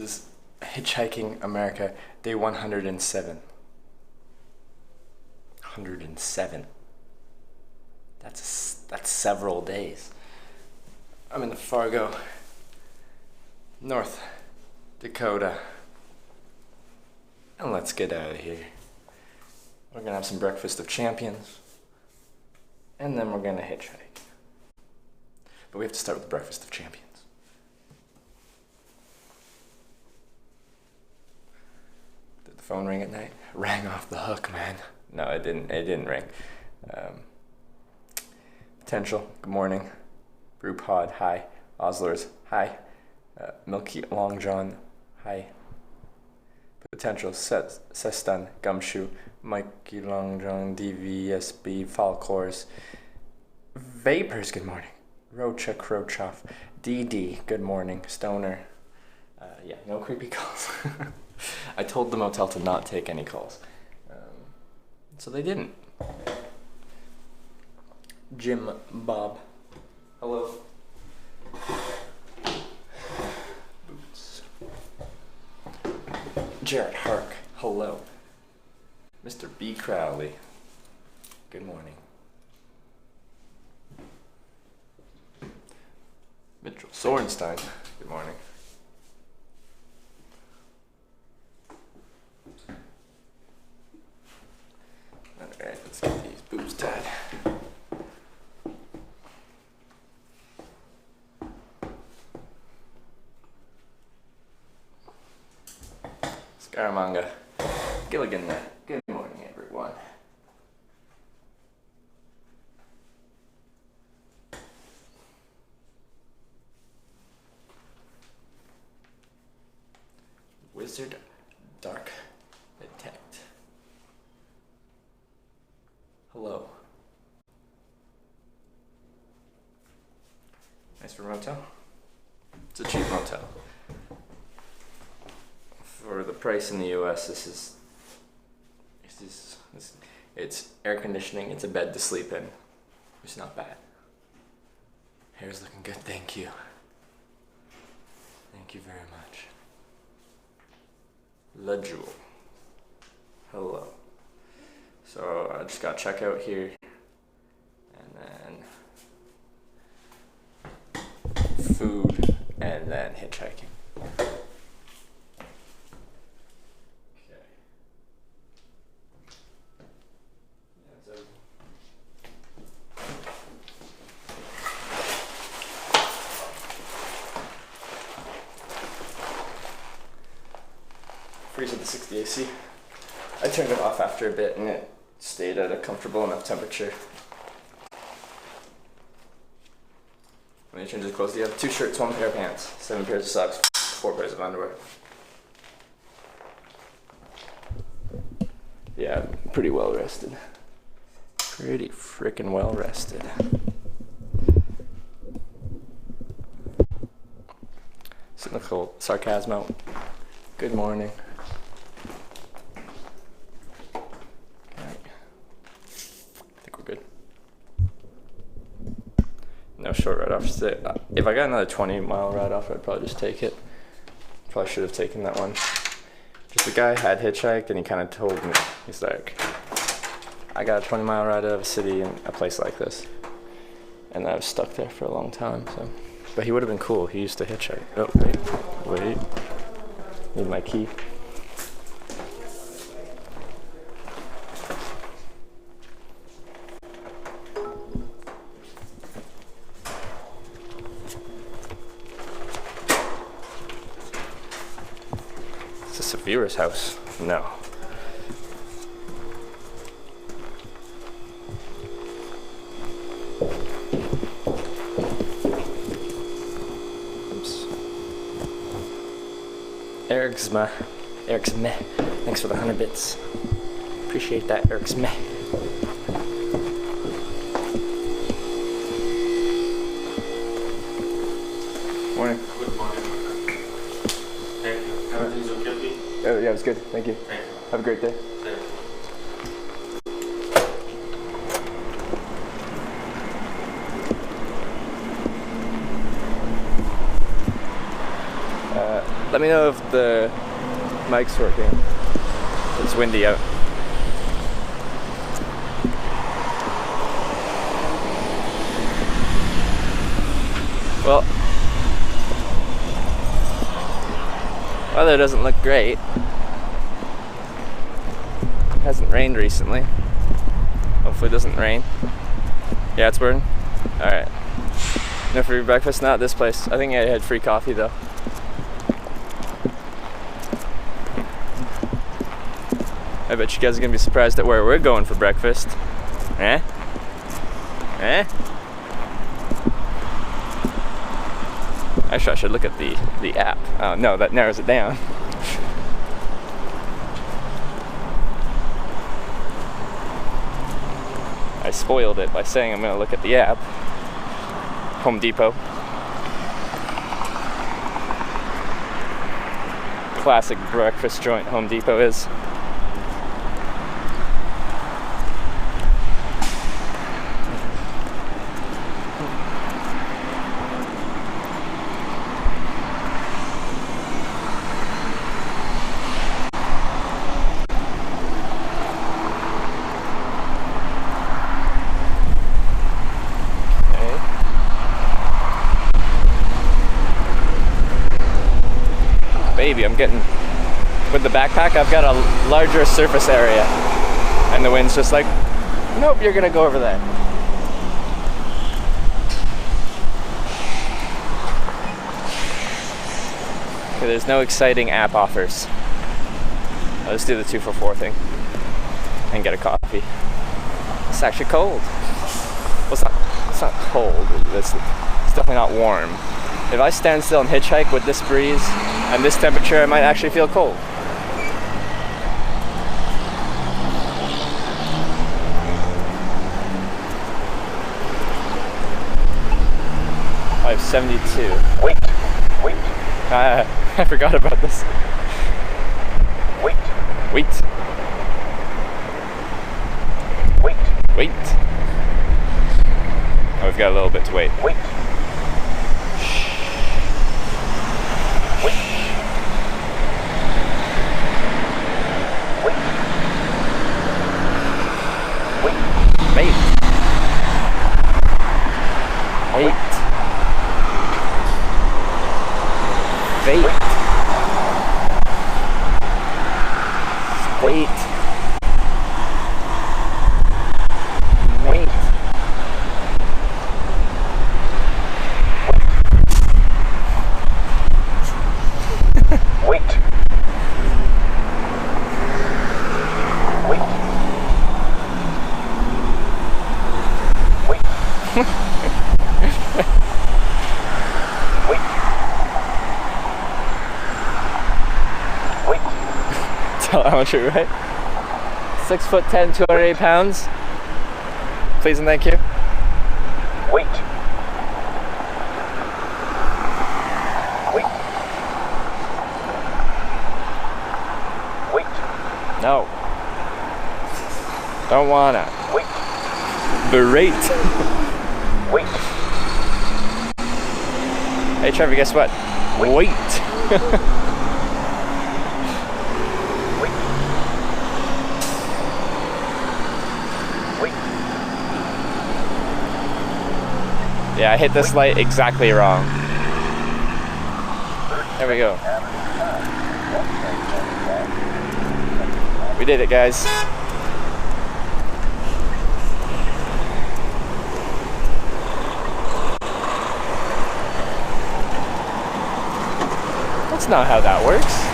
This is Hitchhiking America, day 107. 107. That's several days. I'm in the Fargo, North Dakota. And let's get out of here. We're gonna have some breakfast of champions. And then we're gonna hitchhike. But we have to start with the breakfast of champions. Did the phone ring at night? Rang off the hook, man. No, it didn't ring. Potential, good morning. Brew Pod, hi. Oslers, hi. Milky Long John, hi. Potential, Sestan, Gumshoe, Mikey Long John, DVSB, Falcors. Vapors, good morning. Rocha Krochoff, DD, good morning. Stoner, yeah, no creepy calls. I told the motel to not take any calls. So they didn't. Jim Bob, hello. Boots. Jarrett Hark, hello. Mr. B. Crowley, good morning. Mitchell Sorenstein, good morning. Alright, let's get these boobs tied. Scaramanga, Gilligan, good morning everyone. Wizard Dark Detect. Hello. Nice for a motel. It's a cheap motel. For the price in the US, it's air conditioning, it's a bed to sleep in. It's not bad. Hair's looking good, thank you. Thank you very much. La Jewel. Hello. So I just got checkout here, and then food, and then hitchhiking. Okay. Yeah, so freeze at the 60 AC. I turned it off after a bit and it stayed at a comfortable enough temperature. When you change the clothes, you have 2 shirts, 1 pair of pants, 7 pairs of socks, 4 pairs of underwear. Yeah, pretty well rested. Pretty freaking well rested. Cynical Sarcasmo, good morning. No short ride-off. If I got another 20-mile ride-off, I'd probably just take it. Probably should have taken that one. Just the guy had hitchhiked, and he kind of told me, he's like, I got a 20-mile ride out of a city in a place like this. And I was stuck there for a long time, so. But he would have been cool. He used to hitchhike. Oh, wait. Need my key. Vera's house? No. Oops. Eric's meh. Thanks for the 100 bits. Appreciate that, Eric's meh. Morning. Good morning. Thank you. Everything's okay with you? Oh, yeah, it was good. Thank you. Thank you. Have a great day. Thank you. Let Let me know if the mic's working. It's windy out. Well, weather doesn't look great. It hasn't rained recently. Hopefully it doesn't rain. Yeah, it's burning? Alright. No free breakfast? Not at this place. I think I had free coffee though. I bet you guys are gonna be surprised at where we're going for breakfast. Eh? Eh? Actually, I should look at the app. Oh no, that narrows it down. I spoiled it by saying I'm gonna look at the app. Home Depot. Classic breakfast joint Home Depot is. Baby, I'm getting, with the backpack, I've got a larger surface area, and the wind's just like, nope, you're gonna go over there. Okay, there's no exciting app offers. I'll just do the 2 for 4 thing and get a coffee. It's actually cold. Well, it's not cold. It's definitely not warm. If I stand still and hitchhike with this breeze and this temperature, I might actually feel cold. I have 72. Wait. I forgot about this. Wait. Wait. Oh, we've got a little bit to wait. Wait. Tell how much you're right. 6'10", 208 pounds. Please and thank you. Wait. No. Don't wanna. Wait. Berate. Wait. Hey Trevor, guess what? Wait. Yeah, I hit this light exactly wrong. There we go. We did it, guys. That's not how that works.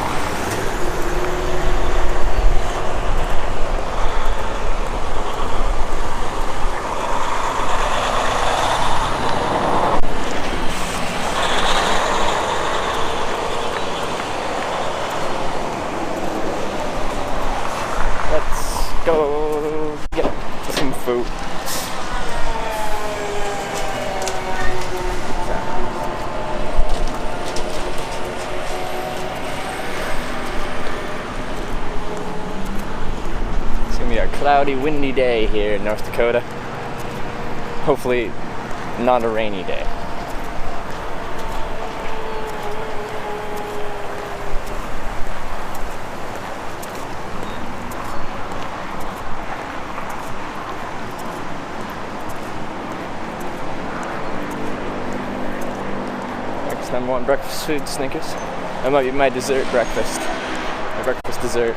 Go get some food. It's gonna be a cloudy, windy day here in North Dakota. Hopefully not a rainy day. I'm wanting breakfast food, Snickers. That might be my dessert breakfast. My breakfast dessert.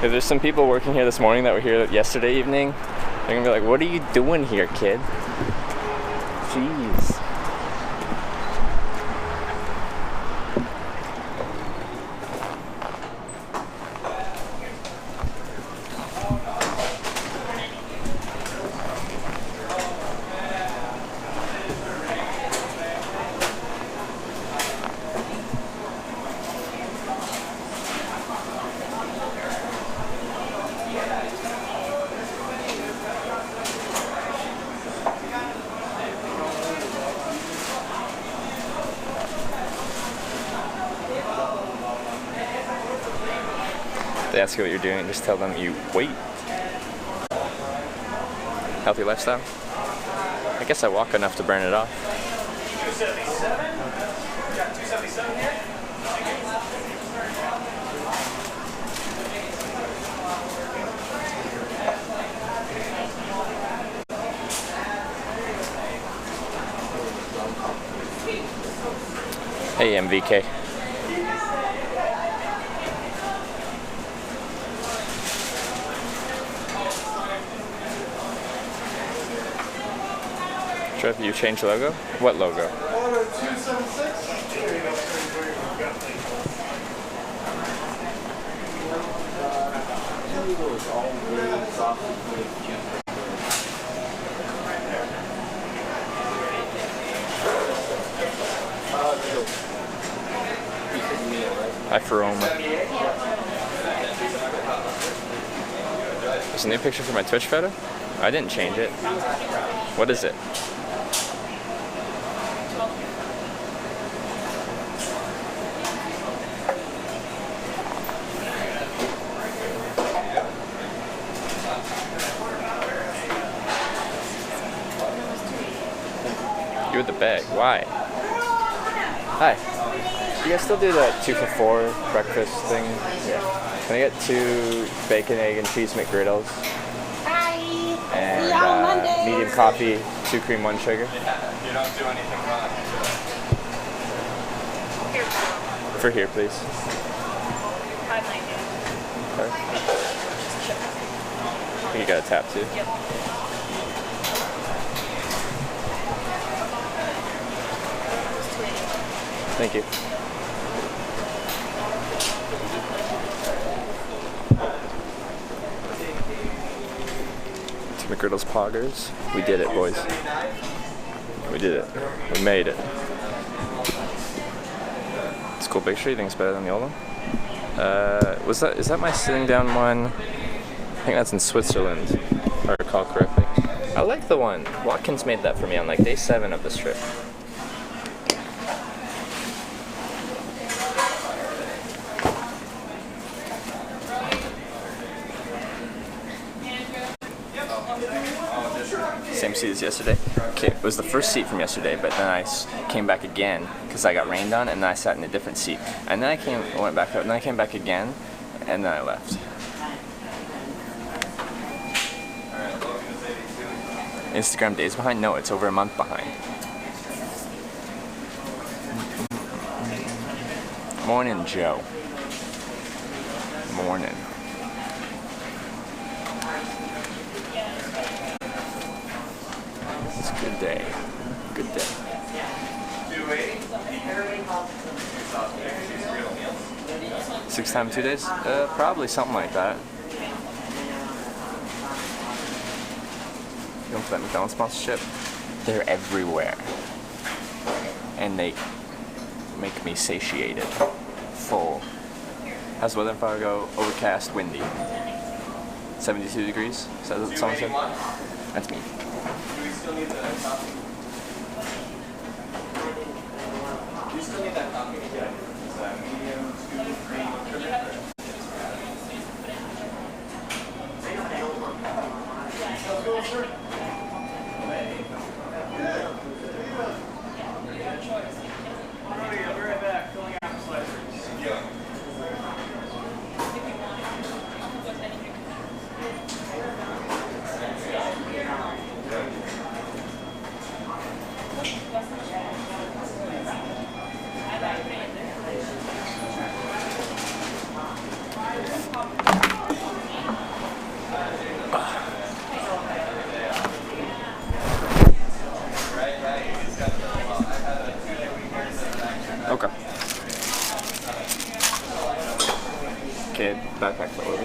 If there's some people working here this morning that were here yesterday evening, they're gonna be like, what are you doing here, kid? Jeez. They ask you what you're doing, just tell them you wait. Healthy lifestyle? I guess I walk enough to burn it off. 277? Got 277 here? Hey, MVK. Trev, you changed logo? What logo? Order 276. Hi, Feroma. There's a new picture for my Twitch photo? I didn't change it. What is it? You with the bag. Why? Hi. Do you guys still do that 2 for $4 breakfast thing? Yeah. Can I get 2 bacon, egg, and cheese McGriddles? Hi. And See you on Monday. medium coffee, 2 cream, 1 sugar. You don't do anything wrong. For here, please. Okay. I think you got a tap too. Yep. Thank you. 2 McGriddles poggers. We did it, boys. We did it. We made it. It's a cool picture. You think it's better than the old one? Is that my sitting down one? I think that's in Switzerland, if I recall correctly. I like the one. Watkins made that for me on like day 7 of this trip. Same seat as yesterday. Okay, it was the first seat from yesterday, but then I came back again because I got rained on, and then I sat in a different seat. And then I went back up, and then I came back again, and then I left. Instagram days behind? No, it's over a month behind. Morning, Joe. Morning. It's a good day. Good day. 6 times 2 days? Probably something like that. You want that McDonald's sponsorship? They're everywhere. And they make me satiated. Full. How's the weather in Fargo? Overcast, windy. 72 degrees? Is that what someone said? That's me. Do we still need the coffee? Do you still need that coffee? Yeah. Is that medium, scoop, cream, sugar? I'll be right back. Okay, backpack for over.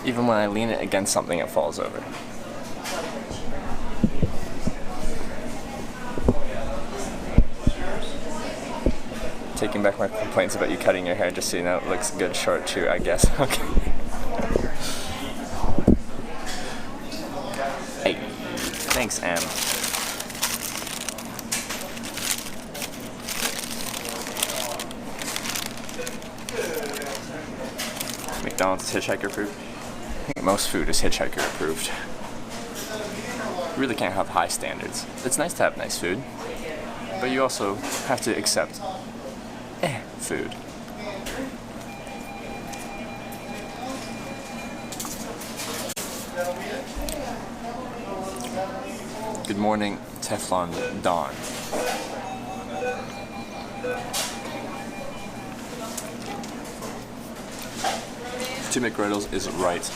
Even when I lean it against something, it falls over. Taking back my complaints about you cutting your hair just so you know it looks good short too, I guess. Okay. Hey, thanks, Em. McDonald's is hitchhiker approved. I think most food is hitchhiker approved. You really can't have high standards. It's nice to have nice food, but you also have to accept food. Good morning, Teflon Dawn. Two McGriddles is right.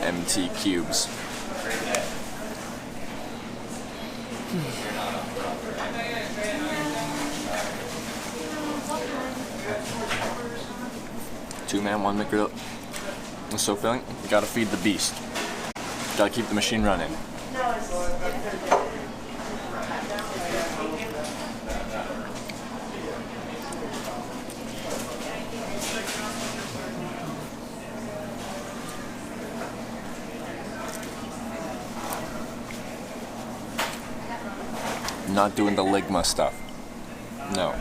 MT cubes. Two man, one McGriddle. It's so filling. You gotta feed the beast. Gotta keep the machine running. Not doing the ligma stuff. No.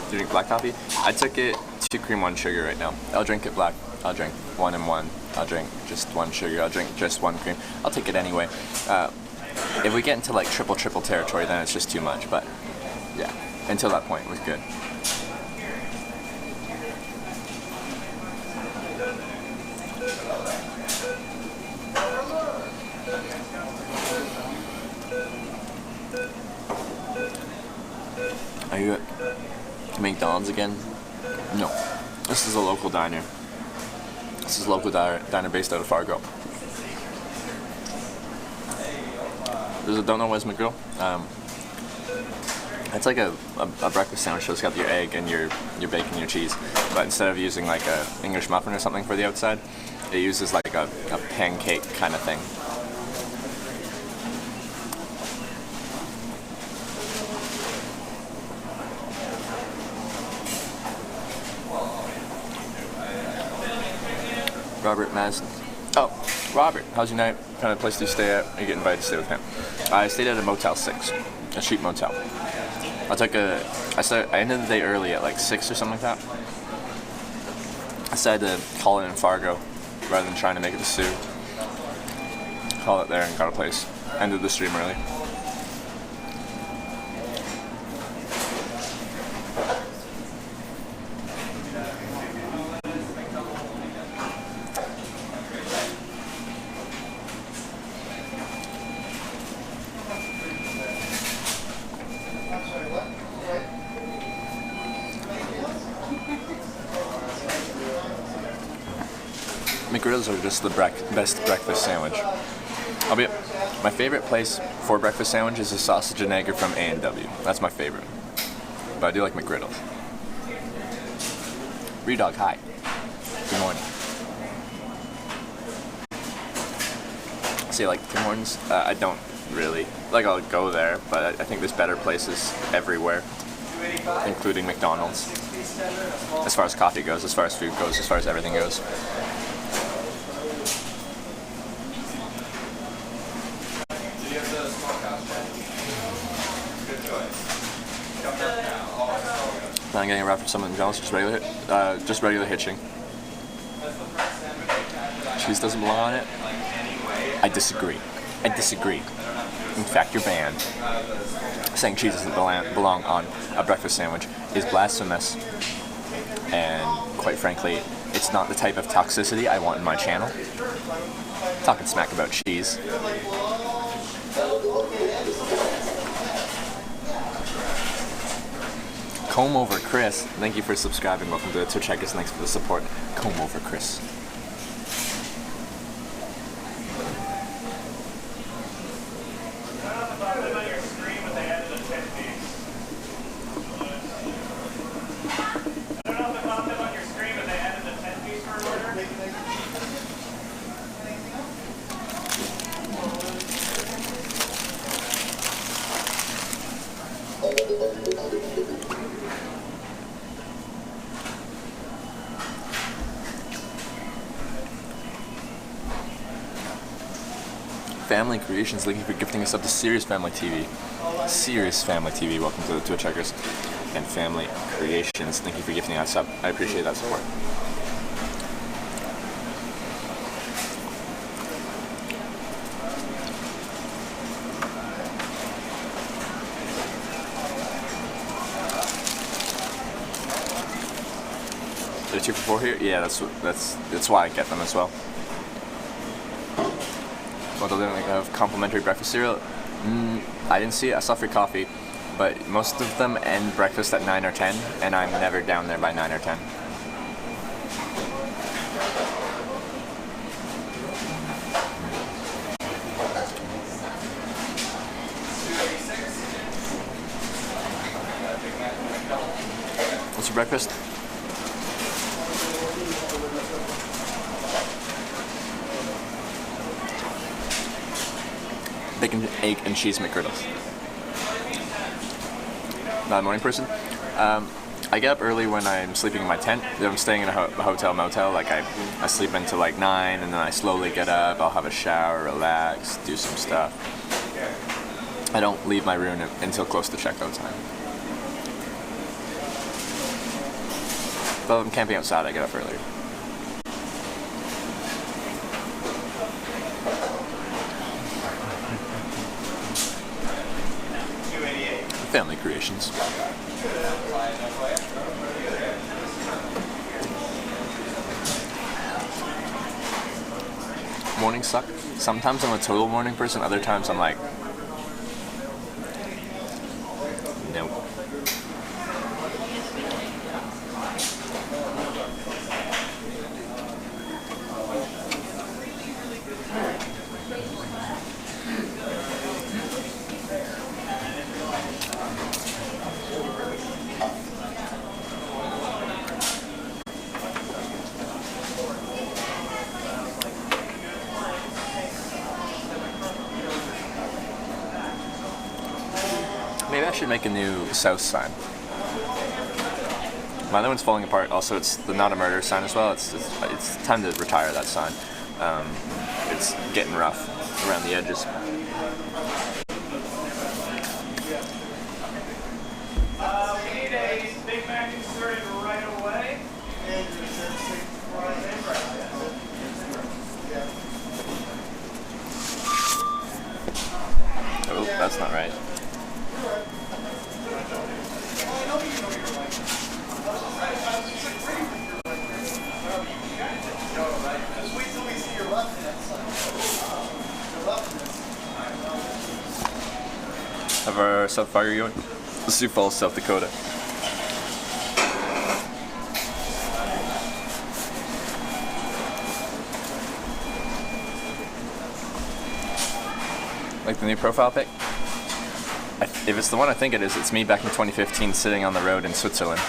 Do you drink black coffee? I took it 2 cream, 1 sugar right now. I'll drink it black. I'll drink 1 and 1. I'll drink just 1 sugar. I'll drink just 1 cream. I'll take it anyway. If we get into like triple territory, then it's just too much. But yeah, until that point, it was good. Are you at McDonald's again? No. This is a local diner. This is a local diner based out of Fargo. Those that don't know what's McGrill, it's like a breakfast sandwich. So it's got your egg and your bacon and your cheese. But instead of using like a English muffin or something for the outside, it uses like a pancake kind of thing. Robert Madison. Oh, Robert, how's your night? What kind of place do you stay at? Or you get invited to stay with him? I stayed at a Motel 6, a cheap motel. I ended the day early at like 6 or something like that. I decided to call it in Fargo rather than trying to make it to Sioux. Call it there and got a place. Ended the stream early. McGriddles are just the best breakfast sandwich. My favorite place for breakfast sandwich is a sausage and egg from A&W. That's my favorite. But I do like McGriddles. Redog, hi. Good morning. See, like Tim Hortons, I don't really. Like, I'll go there, but I think there's better places everywhere, including McDonald's. As far as coffee goes, as far as food goes, as far as everything goes. Plan on getting a wrap for something else, just regular hitching. Cheese doesn't belong on it? I disagree. In fact, you're banned. Saying cheese doesn't belong on a breakfast sandwich is blasphemous. And quite frankly, it's not the type of toxicity I want in my channel. Talking smack about cheese. Comb Over Chris, thank you for subscribing. Welcome to the Twitch Checkers. Thanks for the support. Comb Over Chris. Family Creations, thank you for gifting us up to Serious Family TV. Serious Family TV, welcome to the Twitch Checkers. And Family Creations, thank you for gifting us up. I appreciate that support. They're 2 for 4 here? Yeah, that's why I get them as well. What do they have? Complimentary breakfast cereal? I didn't see it. I saw free coffee, but most of them end breakfast at 9 or 10, and I'm never down there by 9 or 10. What's your breakfast? Bacon, egg, and cheese McGriddles. Not a morning person. I get up early when I'm sleeping in my tent. If I'm staying in a hotel, motel, like I sleep until like 9, and then I slowly get up. I'll have a shower, relax, do some stuff. I don't leave my room until close to checkout time. But if I'm camping outside, I get up earlier. Family Creations. Mornings suck. Sometimes I'm a total morning person, other times I'm like, nope. Maybe I should make a new south sign. My other one's falling apart. Also, it's the not a murder sign as well. It's time to retire that sign. It's getting rough around the edges. We need a Big Mac inserted right away. Oh, that's not right. Of our South Fargo going? Sioux Falls, South Dakota. Like the new profile pic? If it's the one I think it is, it's me back in 2015 sitting on the road in Switzerland.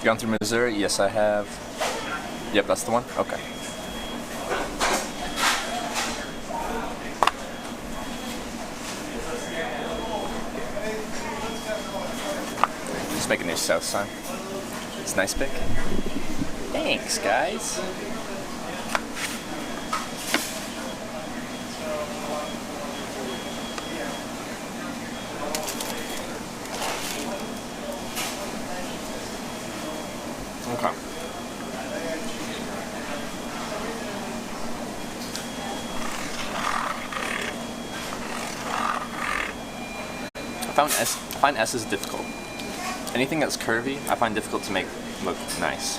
Gone through Missouri? Yes, I have. Yep, that's the one? Okay. Just make a new south sign. It's nice pic. Thanks, guys. Okay. find S's difficult. Anything that's curvy, I find difficult to make look nice.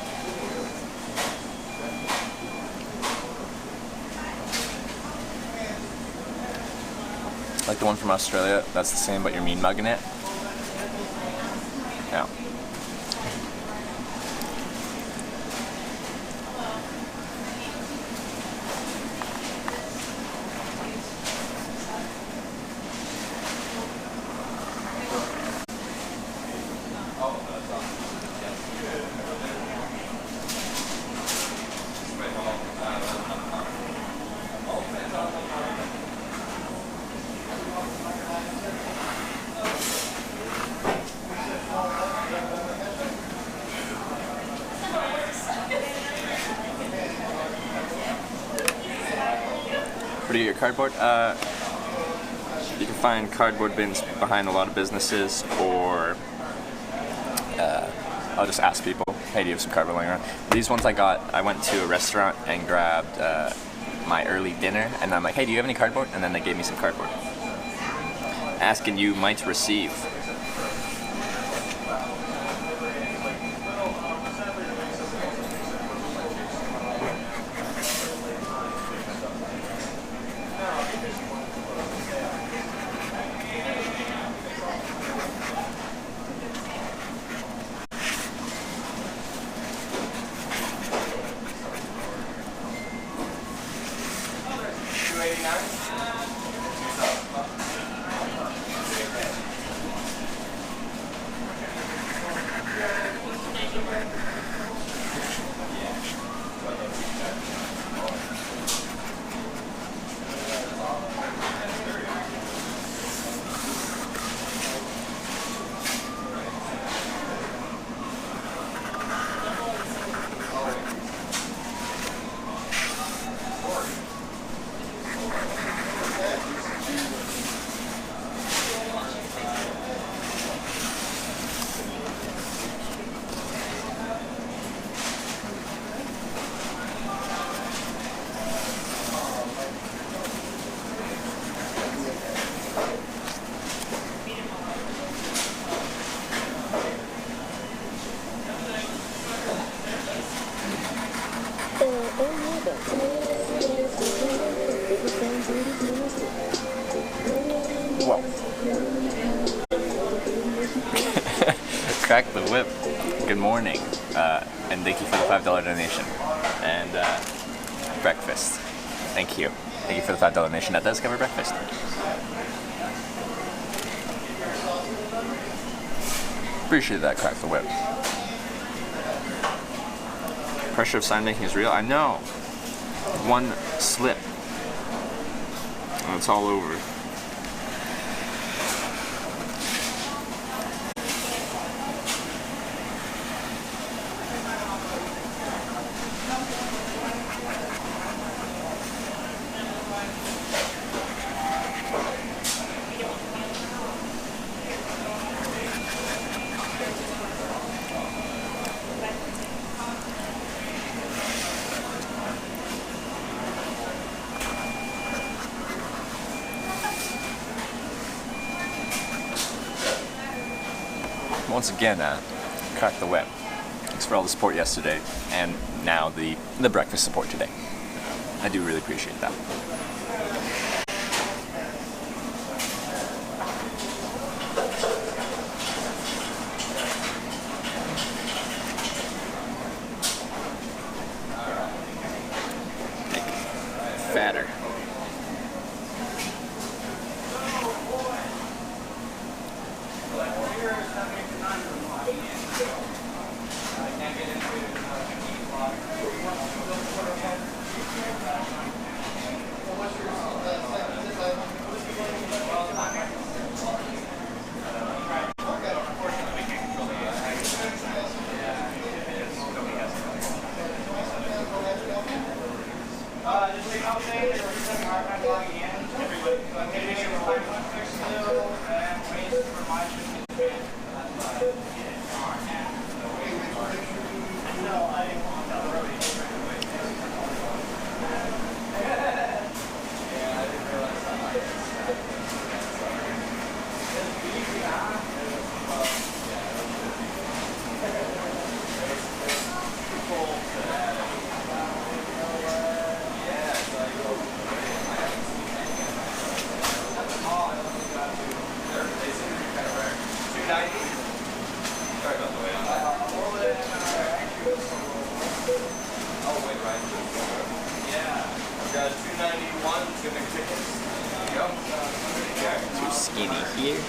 Like the one from Australia, that's the same, but you're mean mugging it. Yeah. Where do you get your cardboard? You can find cardboard bins behind a lot of businesses, or I'll just ask people, hey, do you have some cardboard laying around? These ones I went to a restaurant and grabbed my early dinner, and I'm like, hey, do you have any cardboard? And then they gave me some cardboard. Asking you might receive. Whoa. Crack the whip. Good morning. And thank you for the $5 donation. And breakfast. Thank you. Thank you for the $5 donation. That does cover breakfast. Appreciate that, Crack the whip. Pressure of sign making is real. I know. One slip. And it's all over. Once again, Crack the whip. Thanks for all the support yesterday, and now the breakfast support today. I do really appreciate that. Make fatter. skinny here.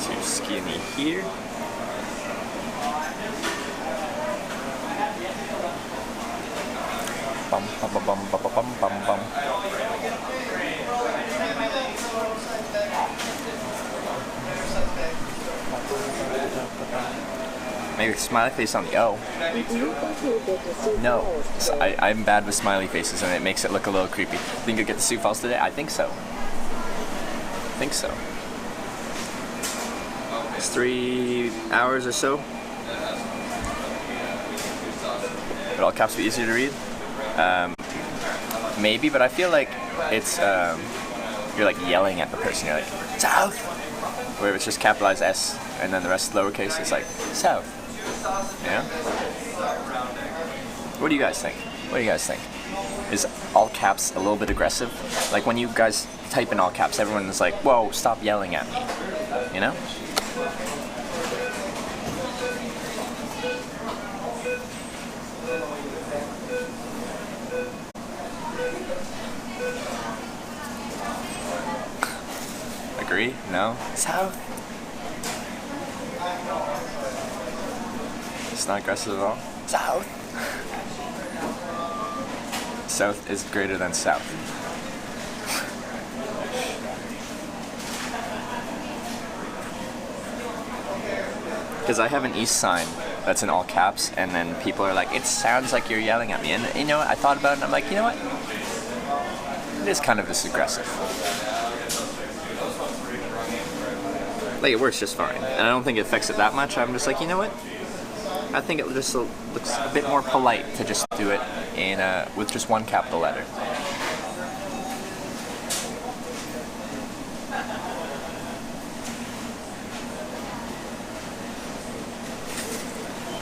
Too skinny here. Bum bum bum bum bum bum bum bum. Maybe smiley face on the O. No, I'm bad with smiley faces and it makes it look a little creepy. Think you'll get the Sioux Falls today? I think so. It's 3 hours or so. Would all caps be easier to read? Maybe, but I feel like it's you're like yelling at the person. You're like South. Where it's just capitalized S and then the rest lowercase. It's like South. Yeah. What do you guys think? Is all caps a little bit aggressive? Like when you guys type in all caps, everyone's like, "Whoa, stop yelling at me," you know? Agree? No? South? It's not aggressive at all? South? South is greater than South. Because I have an East sign that's in all caps, and then people are like, it sounds like you're yelling at me. And you know what? I thought about it, and I'm like, you know what? It is kind of this aggressive. Like, it works just fine. And I don't think it affects it that much. I'm just like, you know what? I think it just looks a bit more polite to just do it in with just one capital letter.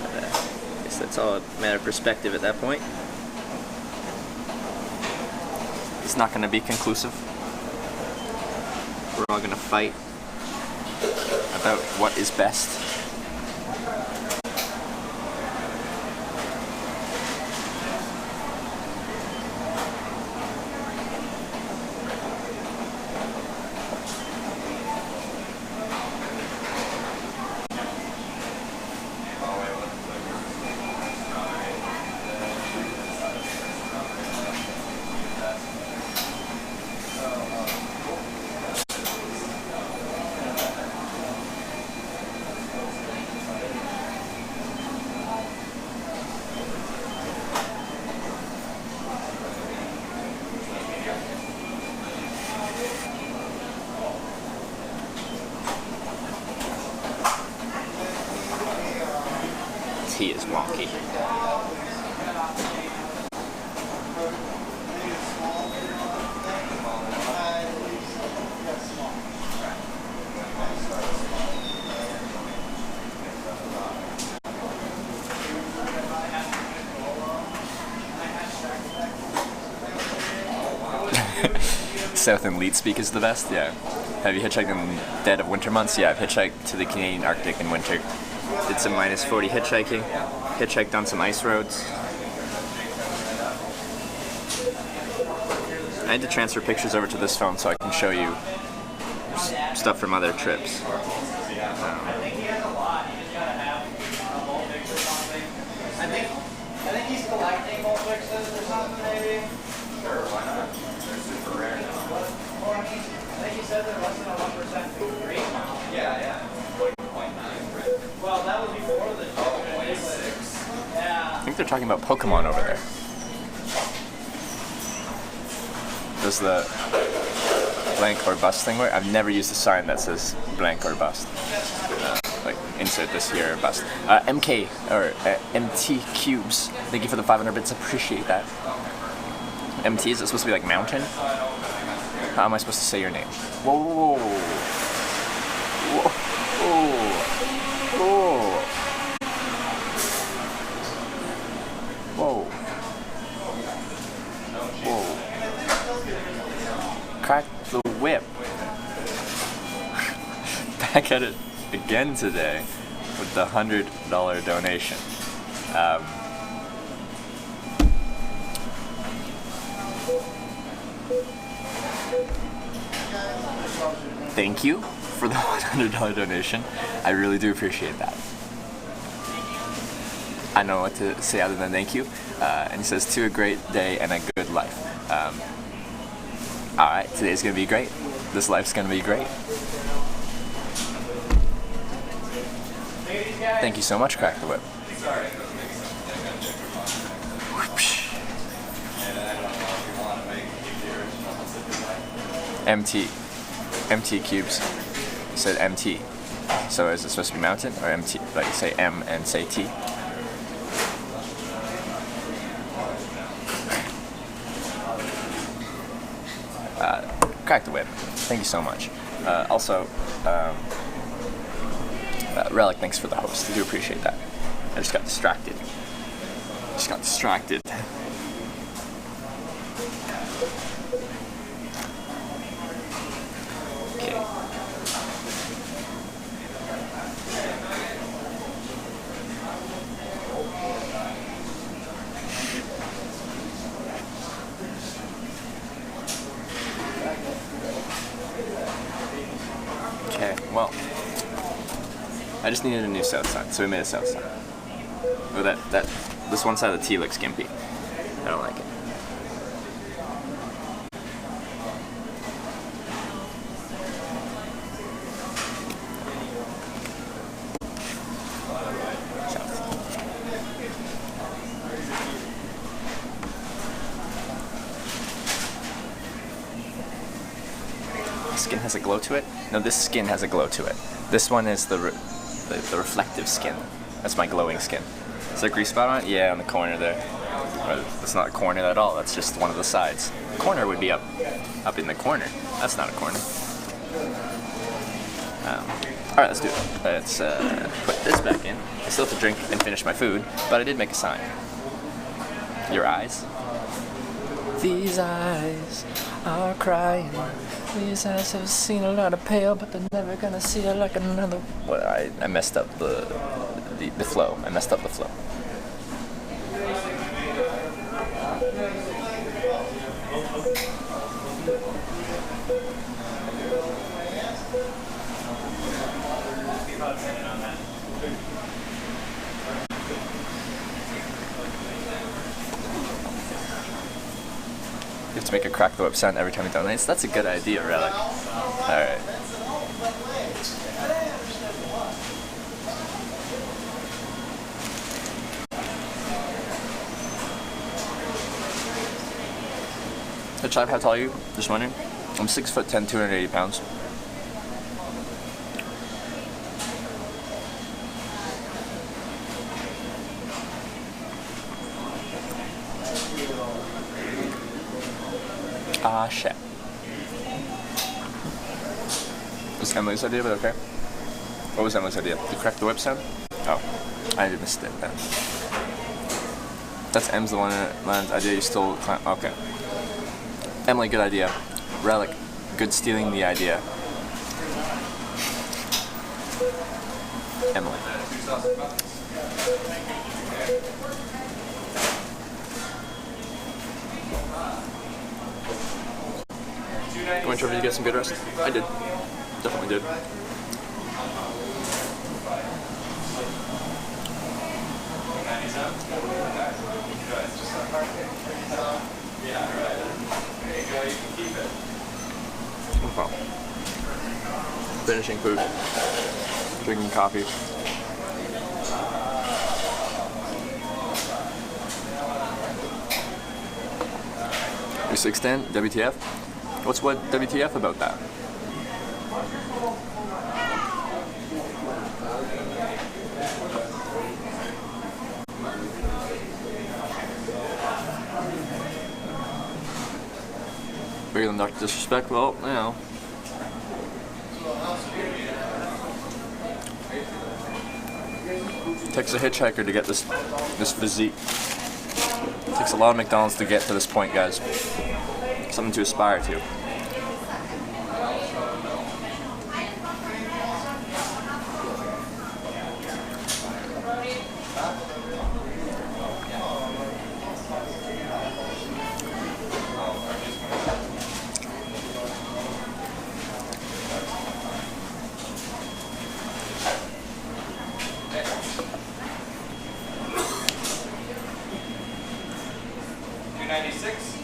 I guess that's all a matter of perspective at that point. It's not going to be conclusive. We're all going to fight about what is best. Tea is wonky. South and lead speak is the best, yeah. Have you hitchhiked in the dead of winter months? Yeah, I've hitchhiked to the Canadian Arctic in winter. Did some minus 40 hitchhiking. Hitchhiked on some ice roads. I had to transfer pictures over to this phone so I can show you stuff from other trips. I think he's collecting multiplexes or something, maybe. Sure, why not? They're super rare now. Well, I mean, I think he said they're less than a 1% green now. Yeah. 0.9. Well, that was before the 0.6. Yeah. I think they're talking about Pokemon over there. Does the blank or bust thing work? I've never used a sign that says blank or bust. Like, insert this here or bust. MK, or MT Cubes. Thank you for the 500 bits. Appreciate that. MT, is it supposed to be like mountain? How am I supposed to say your name? Whoa. Whoa. Whoa. Whoa. Crack the whip. Back at it again today with the $100 donation. Thank you for the $100 donation. I really do appreciate that. I know what to say other than thank you. And he says, to a great day and a good life. Alright, today's gonna be great. This life's gonna be great. Thank you so much, Crack the Whip. MT cubes. You said MT. So is it supposed to be mountain or MT? Like you say M and say T. Crack the Whip. Thank you so much. Also, Relic, thanks for the host. I do appreciate that. I just got distracted. Okay. Okay, well, I just needed a new south sign, so we made a south sign. Oh, this one side of the T looks gimpy. I don't like it. Skin has a glow to it? No, this skin has a glow to it. This one is the reflective skin. That's my glowing skin. Is there a grease spot on it? Yeah, on the corner there. But it's not a corner at all. That's just one of the sides. Corner would be up in the corner. That's not a corner. All right, let's do it. Let's put this back in. I still have to drink and finish my food, but I did make a sign. Your eyes. These eyes are crying. These eyes have seen a lot of pale, but they're never gonna see it like another. Well, I messed up the flow. I messed up the flow. You have to make a Crack the Whip sound every time you donate. That's a good idea, Relic. Alright. Hey, Chive, how tall are you? Just wondering. I'm 6'10", 280 pounds. Ah, shit. Was Emily's idea, but okay. What was Emily's idea? To Crack the Whip sound? Oh, I missed it then. That's M's the one that lands idea you stole. Okay. Emily, good idea. Relic, good stealing the idea. Emily. Going to get some good rest? I did. Definitely did. Well, finishing food, drinking coffee. You're 6'10", WTF? What's what WTF about that? Bigger than Dr. Disrespect? Well, you know. Takes a hitchhiker to get this physique. Takes a lot of McDonald's to get to this point, guys. Something to aspire to. 296.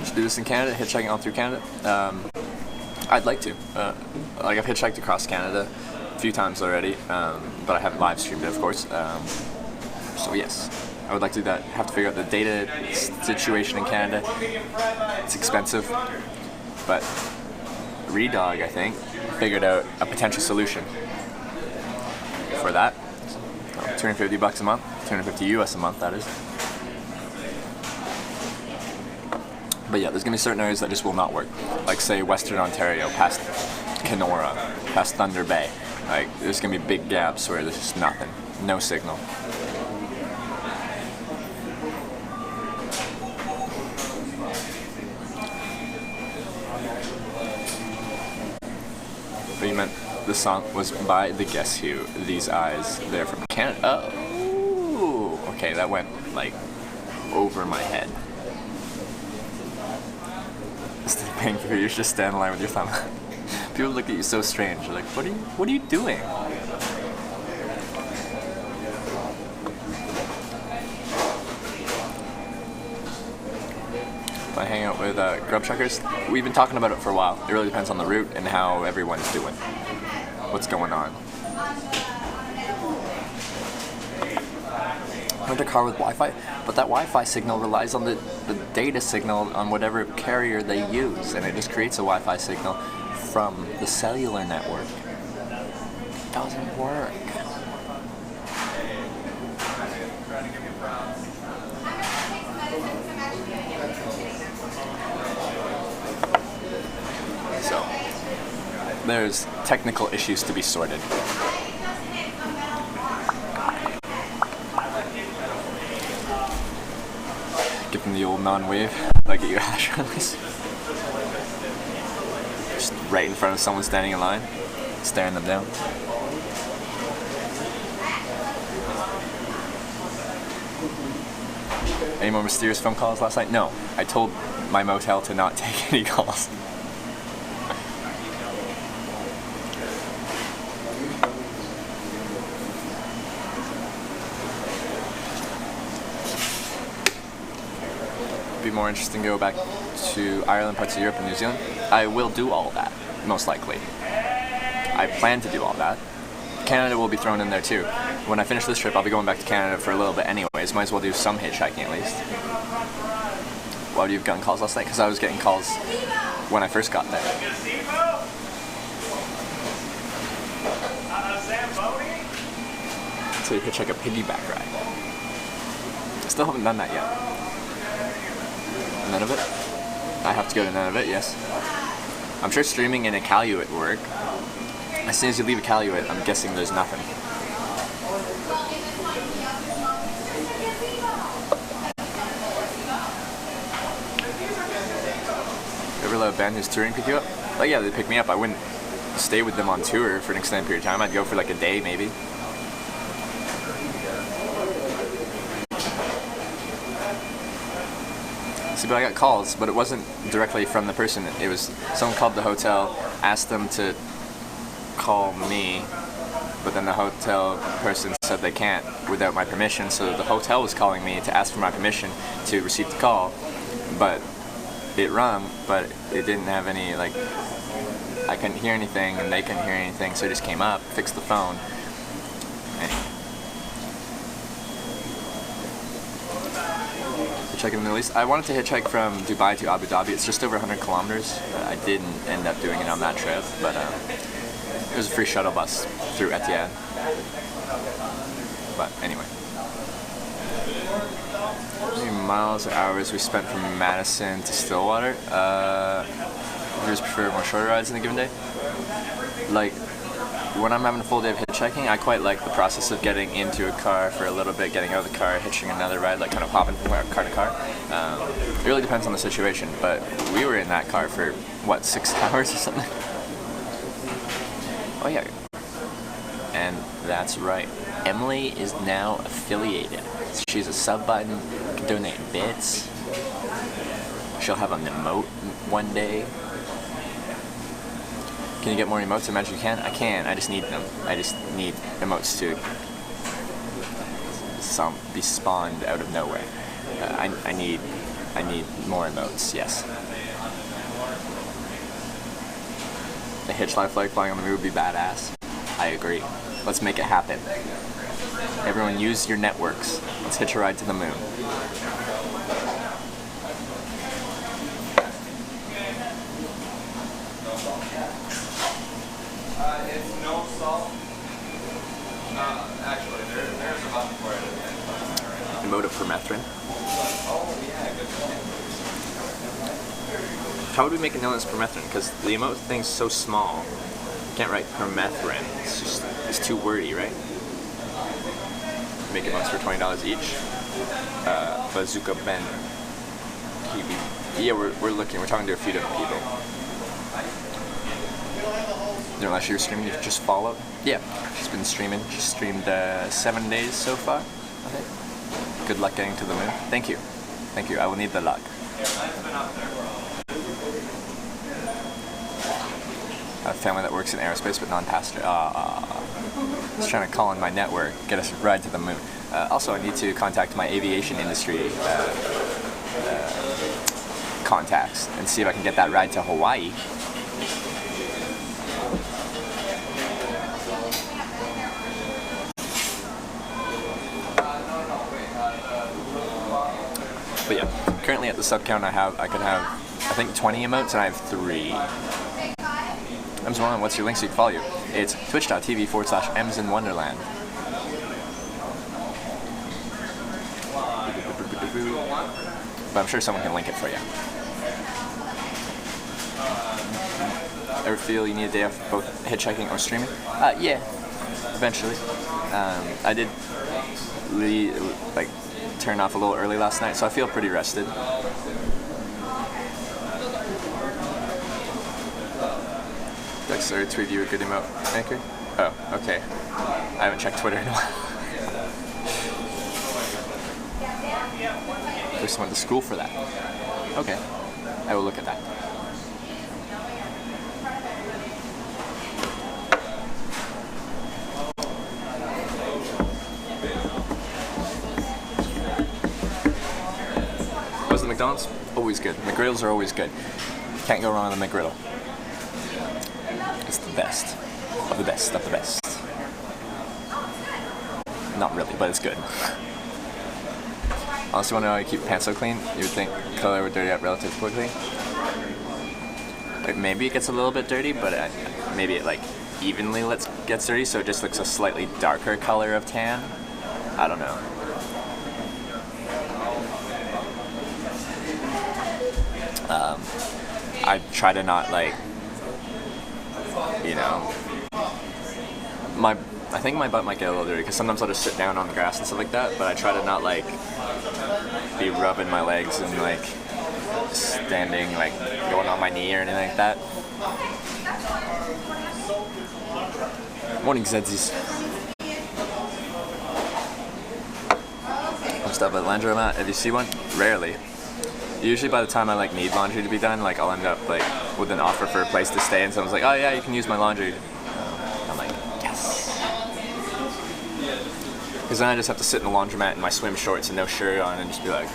Should do this in Canada, hitchhiking all through Canada. I'd like to. Like I've hitchhiked across Canada a few times already, but I haven't live streamed it, of course. So yes, I would like to do that. Have to figure out the data situation in Canada. It's expensive, but Redog, I think, figured out a potential solution for that. $250 a month, 250 US a month, that is. But yeah, there's gonna be certain areas that just will not work. Like say Western Ontario, past Kenora, past Thunder Bay. Like there's gonna be big gaps where there's just nothing, no signal. But you meant the song was by the Guess Who, These Eyes, they're from Canada. Oh, okay, that went like over my head. Instead of paying for you should just stand in line with your thumb. People look at you so strange. They're like, what are you doing? I hang out with grub truckers. We've been talking about it for a while. It really depends on the route and how everyone's doing. What's going on. Rent a car with Wi-Fi, but that Wi-Fi signal relies on the data signal on whatever carrier they use, and it just creates a Wi-Fi signal from the cellular network. It doesn't work. So, there's technical issues to be sorted. Give them the old non-wave, like at your hash release. Just right in front of someone standing in line, staring them down. Any more mysterious phone calls last night? No. I told my motel to not take any calls. Be more interesting to go back to Ireland, parts of Europe and New Zealand. I will do all that, most likely. I plan to do all that. Canada will be thrown in there too. When I finish this trip, I'll be going back to Canada for a little bit anyways. Might as well do some hitchhiking at least. Why do you have gotten calls last night? Because I was getting calls when I first got there. So you hitchhike a piggyback ride. Still haven't done that yet. Nunavut? I have to go to Nunavut, yes. I'm sure streaming in Iqaluit would work. As soon as you leave Iqaluit, I'm guessing there's nothing. You ever let a band who's touring pick you up? Oh yeah, they pick me up. I wouldn't stay with them on tour for an extended period of time. I'd go for like a day maybe. See, but I got calls, but it wasn't directly from the person. It was someone called the hotel, asked them to call me, but then the hotel person said they can't without my permission, so the hotel was calling me to ask for my permission to receive the call, but it rung, but it didn't have any, like, I couldn't hear anything and they couldn't hear anything, so I just came up, fixed the phone. Anyway. Hitchhiking in the Middle East. I wanted to hitchhike from Dubai to Abu Dhabi. It's just over 100 kilometers. I didn't end up doing it on that trip, but it was a free shuttle bus through Etihad. But anyway. How many miles or hours we spent from Madison to Stillwater? Do you just prefer more shorter rides in a given day? Like, when I'm having a full day of hitchhiking, I quite like the process of getting into a car for a little bit, getting out of the car, hitching another ride, like kind of hopping from car to car. It really depends on the situation, but we were in that car for, what, 6 hours or something? Oh yeah. And that's right. Emily is now affiliated. She's a sub button, can donate bits. She'll have an emote one day. Can you get more emotes? I imagine you can. I can. I just need them. I just need emotes to be spawned out of nowhere. I need more emotes. Yes. A hitch live flag flying on the moon would be badass. I agree. Let's make it happen. Everyone use your networks. Let's hitch a ride to the moon. It's no salt. Actually, there's a button for it. Emote of permethrin. Oh, yeah, good point. How would we make it known as permethrin? Because the emote thing's so small. You can't write permethrin. It's too wordy, right? Make emotes for $20 each. Bazooka Ben. Yeah, we're looking. We're talking to a few different people. You know, last year streaming, you just follow. Yeah, she's been streaming. She streamed 7 days so far, I think. Good luck getting to the moon. Thank you. Thank you. I will need the luck. I have a family that works in aerospace but non-passenger. Just trying to call in my network, get us a ride to the moon. Also, I need to contact my aviation industry contacts and see if I can get that ride to Hawaii. But yeah, currently at the sub count I could have, I think 20 emotes, and I have 3. I'm Wonderland, what's your link so you can follow you? It's twitch.tv/EmsInWonderland. But I'm sure someone can link it for you. Ever feel you need a day off both hitchhiking or streaming? Yeah, eventually. I did turn off a little early last night, so I feel pretty rested. Dexter, tweet you a good emote maker? Oh, okay. I haven't checked Twitter in a while. Just went to school for that. Okay, I will look at that. Was the McDonald's? Always good. McGriddles are always good. Can't go wrong on the McGriddle. It's the best. Of the best. Of the best. Not really, but it's good. Honestly, want to know how you keep pants so clean? You would think color would dirty up relatively quickly. Maybe it gets a little bit dirty, but maybe it evenly gets dirty, so it just looks a slightly darker color of tan. I don't know. I try to not I think my butt might get a little dirty because sometimes I'll just sit down on the grass and stuff like that, but I try to not be rubbing my legs and standing going on my knee or anything like that. Morning, Zedsies. I'm stuff at laundromat. If you see one, rarely. Usually by the time I need laundry to be done, I'll end up with an offer for a place to stay, and someone's like, oh yeah, you can use my laundry. I'm like, yes. Because then I just have to sit in the laundromat in my swim shorts and no shirt on and just be like,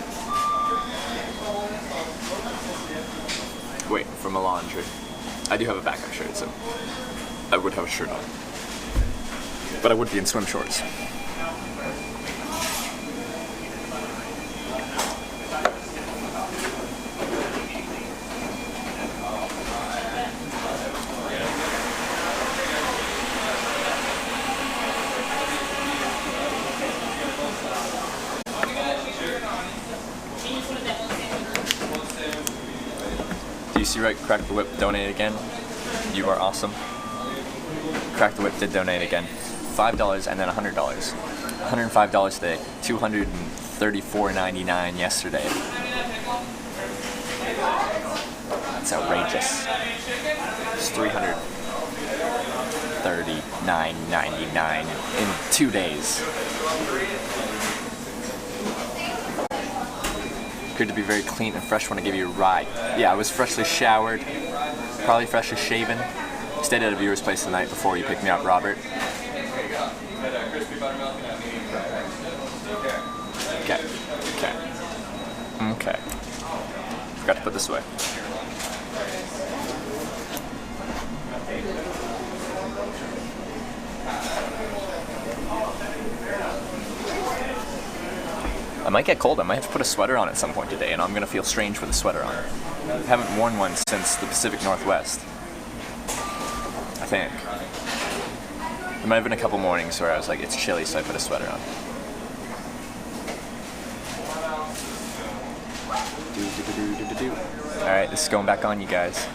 wait for my laundry. I do have a backup shirt, so I would have a shirt on. But I would be in swim shorts. Right, Crack the Whip donated again. You are awesome. Crack the Whip did donate again. $5 and then $100. $105 today. $234.99 yesterday. That's outrageous. It's $339.99 in 2 days. Good to be very clean and fresh when I give you a ride. Yeah, I was freshly showered, probably freshly shaven. Stayed at a viewer's place the night before you picked me up, Robert. Okay. Okay. Forgot to put this away. I might get cold. I might have to put a sweater on at some point today, and I'm gonna feel strange with a sweater on. I haven't worn one since the Pacific Northwest. I think. There might have been a couple mornings where I was like, it's chilly, so I put a sweater on. Alright, this is going back on, you guys.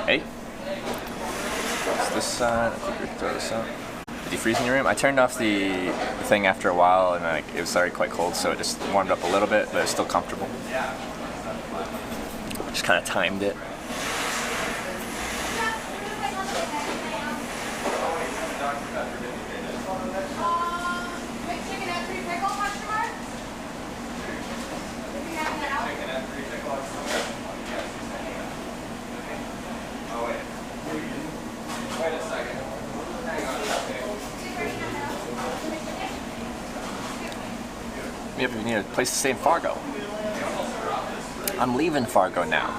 Hey. This side, I think we can throw this out. Did you freeze in your room? I turned off the thing after a while, and it was already quite cold, so it just warmed up a little bit, but it was still comfortable. Just kind of timed it. We need a place to stay in Fargo. I'm leaving Fargo now.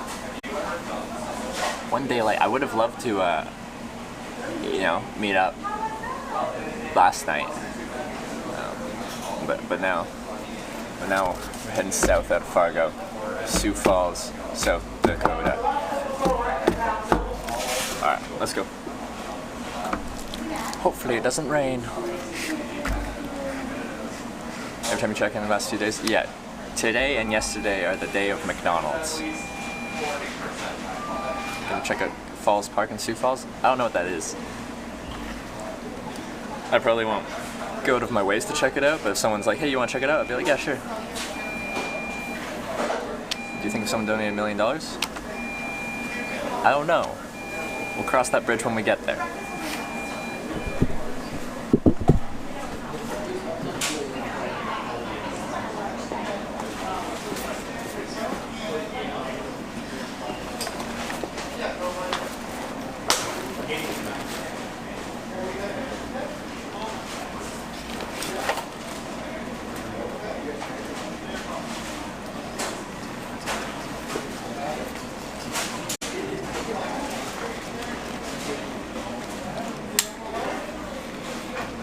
One day late. I would have loved to, meet up last night. But now we're heading south out of Fargo, Sioux Falls, South Dakota. All right, let's go. Hopefully it doesn't rain. Every time you check in the last few days? Yeah. Today and yesterday are the day of McDonald's. Gonna check out Falls Park in Sioux Falls? I don't know what that is. I probably won't go out of my ways to check it out, but if someone's like, hey, you wanna check it out? I'd be like, yeah, sure. Do you think if someone donated $1 million? I don't know. We'll cross that bridge when we get there.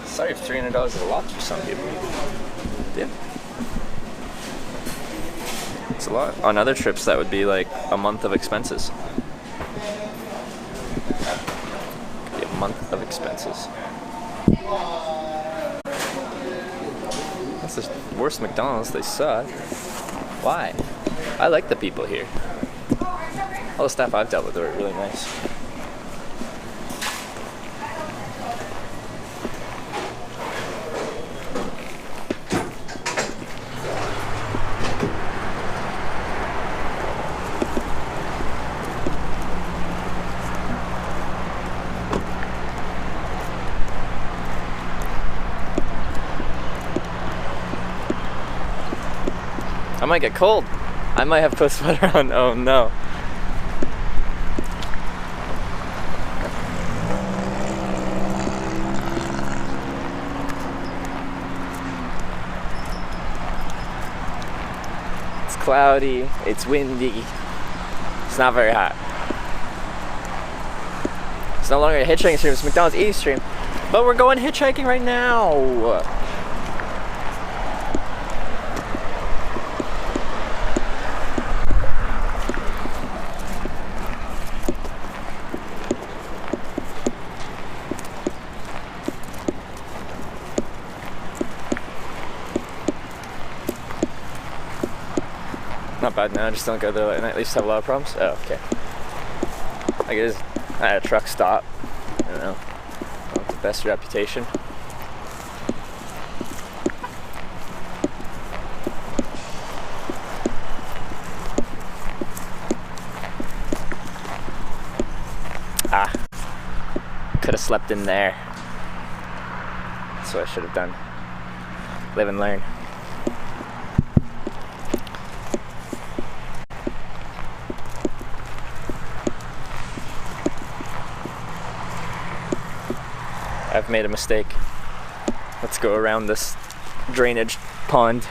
Sorry if $300 is a lot for some people. Yeah. It's a lot. On other trips, that would be like a month of expenses. Could be a month of expenses. That's the worst McDonald's. They suck. Why? I like the people here. All the staff I've dealt with are really nice. I might get cold. I might have to put a sweater on. Oh no. It's cloudy, it's windy, it's not very hot. It's no longer a hitchhiking stream, it's McDonald's eating stream. But we're going hitchhiking right now. Not bad now, just don't go there late at night. They used to have a lot of problems. Oh, okay. I guess I had a truck stop. I don't know. Not the best reputation. Ah. Could have slept in there. That's what I should have done. Live and learn. I've made a mistake. Let's go around this drainage pond.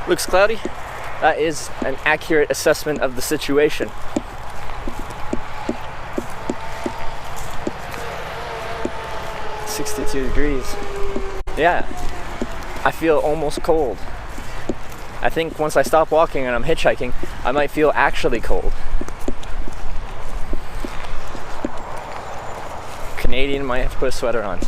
Looks cloudy. That is an accurate assessment of the situation. "62 degrees. Yeah, I feel almost cold. I think once I stop walking and I'm hitchhiking, I might feel actually cold. Canadian might have to put a sweater on.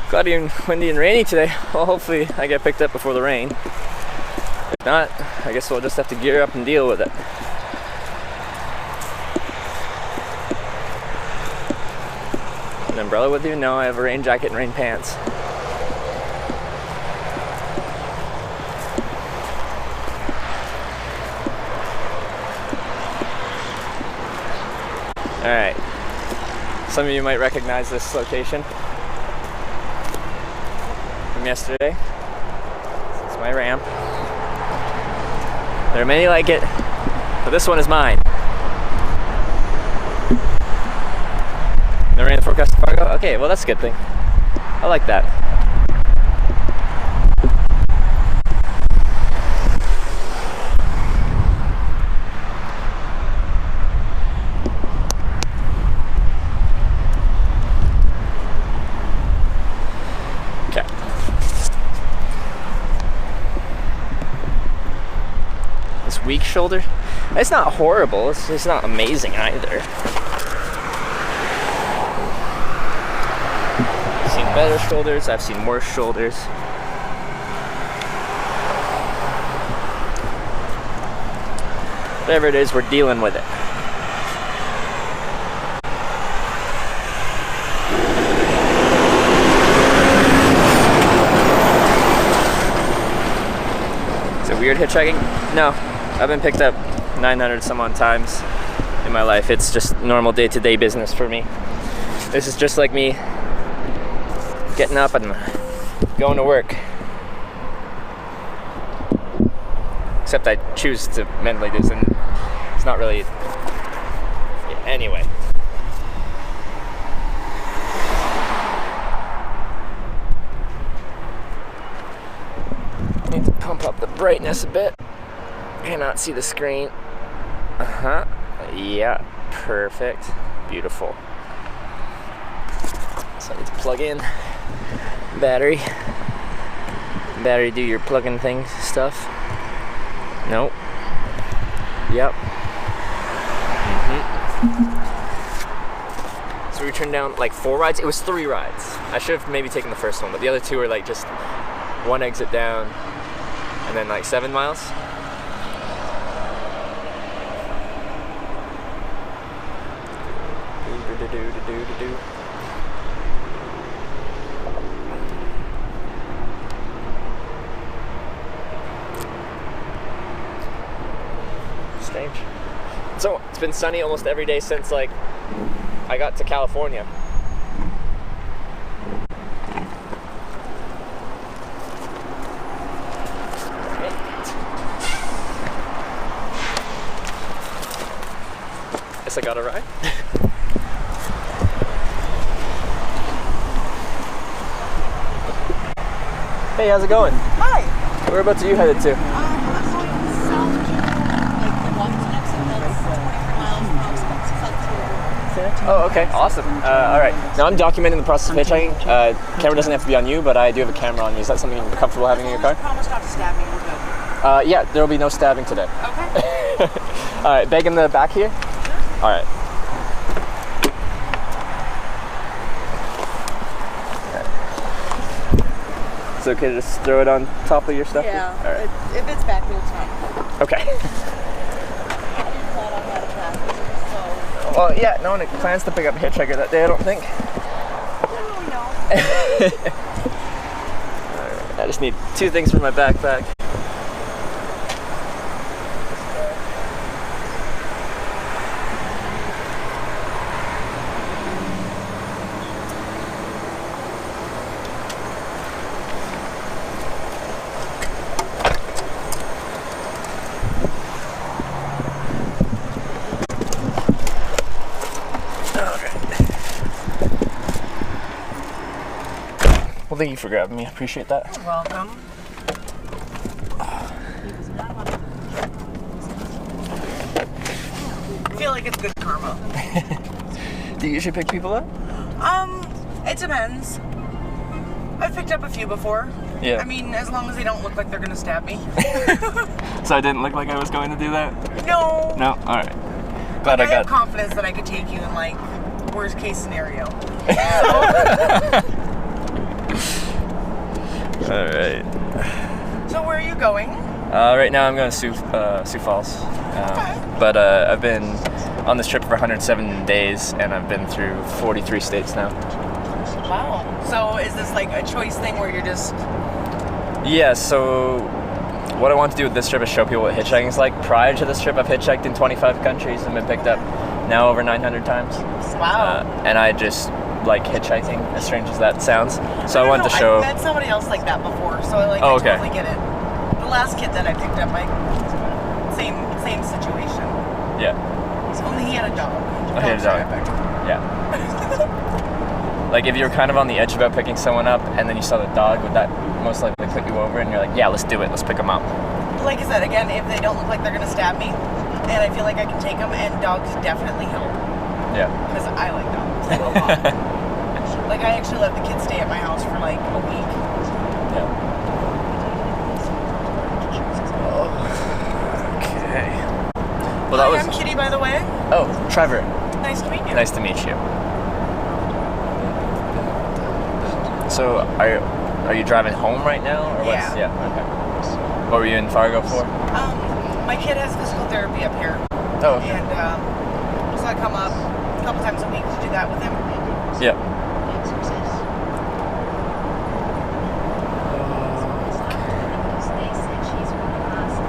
Cloudy and windy and rainy today. Well, hopefully I get picked up before the rain. If not, I guess we'll just have to gear up and deal with it. An umbrella with you? No, I have a rain jacket and rain pants. Alright. Some of you might recognize this location from yesterday. It's my ramp. There are many like it, but this one is mine. The rain in the forecast in Fargo? Okay, well that's a good thing. I like that. Okay. This weak shoulder, it's not horrible, it's not amazing either. I've seen better shoulders, I've seen worse shoulders. Whatever it is, we're dealing with it. Is it weird hitchhiking? No. I've been picked up 900 some odd times in my life. It's just normal day-to-day business for me. This is just like me getting up and going to work. Except I choose to mentally do this, and it's not really... Yeah, anyway. Need to pump up the brightness a bit. Cannot see the screen. Yeah, perfect. Beautiful. So I need to plug in battery. Battery, do your plug-in thing stuff. Nope. Yep. So we turned down like 4 rides. It was 3 rides. I should have maybe taken the first one, but the other 2 were like just 1 exit down and then like 7 miles. Strange. So it's been sunny almost every day since like I got to California. Guess I got a ride. Hey, how's it going? Hi. Whereabouts are you headed to? I'm going south to like the Washington exit. That's 23 miles from Oh, okay, awesome. All right. Now I'm documenting the process of hitchhiking. Camera doesn't have to be on you, but I do have a camera on you. Is that something you're comfortable having in your car? Promise not to stab me. We're good. Yeah, there will be no stabbing today. Okay. All right, bag in the back here. Sure. All right. It's okay to just throw it on top of your stuff? Yeah. All right. If it's back there, it's fine. Okay. I didn't plan on that. Well, yeah, no one plans to pick up a hitchhiker that day, I don't think. I just need 2 things for my backpack. Well, thank you for grabbing me. I appreciate that. You're welcome. I feel like it's good karma. Do you usually pick people up? It depends. I've picked up a few before. Yeah. I mean, as long as they don't look like they're gonna stab me. So I didn't look like I was going to do that? No. No? Alright. Glad I have got... confidence that I could take you in, like, worst case scenario. Alright. So where are you going? Right now I'm going to Sioux Falls. Okay. But I've been on this trip for 107 days, and I've been through 43 states now. Wow. So is this like a choice thing where you're just... Yeah, so what I want to do with this trip is show people what hitchhiking is like. Prior to this trip, I've hitchhiked in 25 countries and been picked up now over 900 times. Wow. And I just like hitchhiking, as strange as that sounds. So I wanted to show... I've met somebody else like that before, so I okay. totally get it. The last kid that I picked up, same situation. Yeah. Only he had a dog. Oh, he had a dog. Yeah. Like if you were kind of on the edge about picking someone up and then you saw the dog, would that most likely put you over and you're like, yeah, let's do it, let's pick them up? Like I said, again, if they don't look like they're going to stab me, and I feel like I can take them, and dogs definitely help. Yeah. Because I like dogs a lot. Like I actually let the kids stay at my house for like a week. Yeah. Okay. Well, that was... I'm Kitty, by the way. Oh, Trevor. Nice to meet you. Nice to meet you. So, are you driving home right now, or what's? Yeah. Okay. What were you in Fargo for? My kid has physical therapy up here. Oh. Okay. And so I come up a couple times a week to do that with him. Yeah.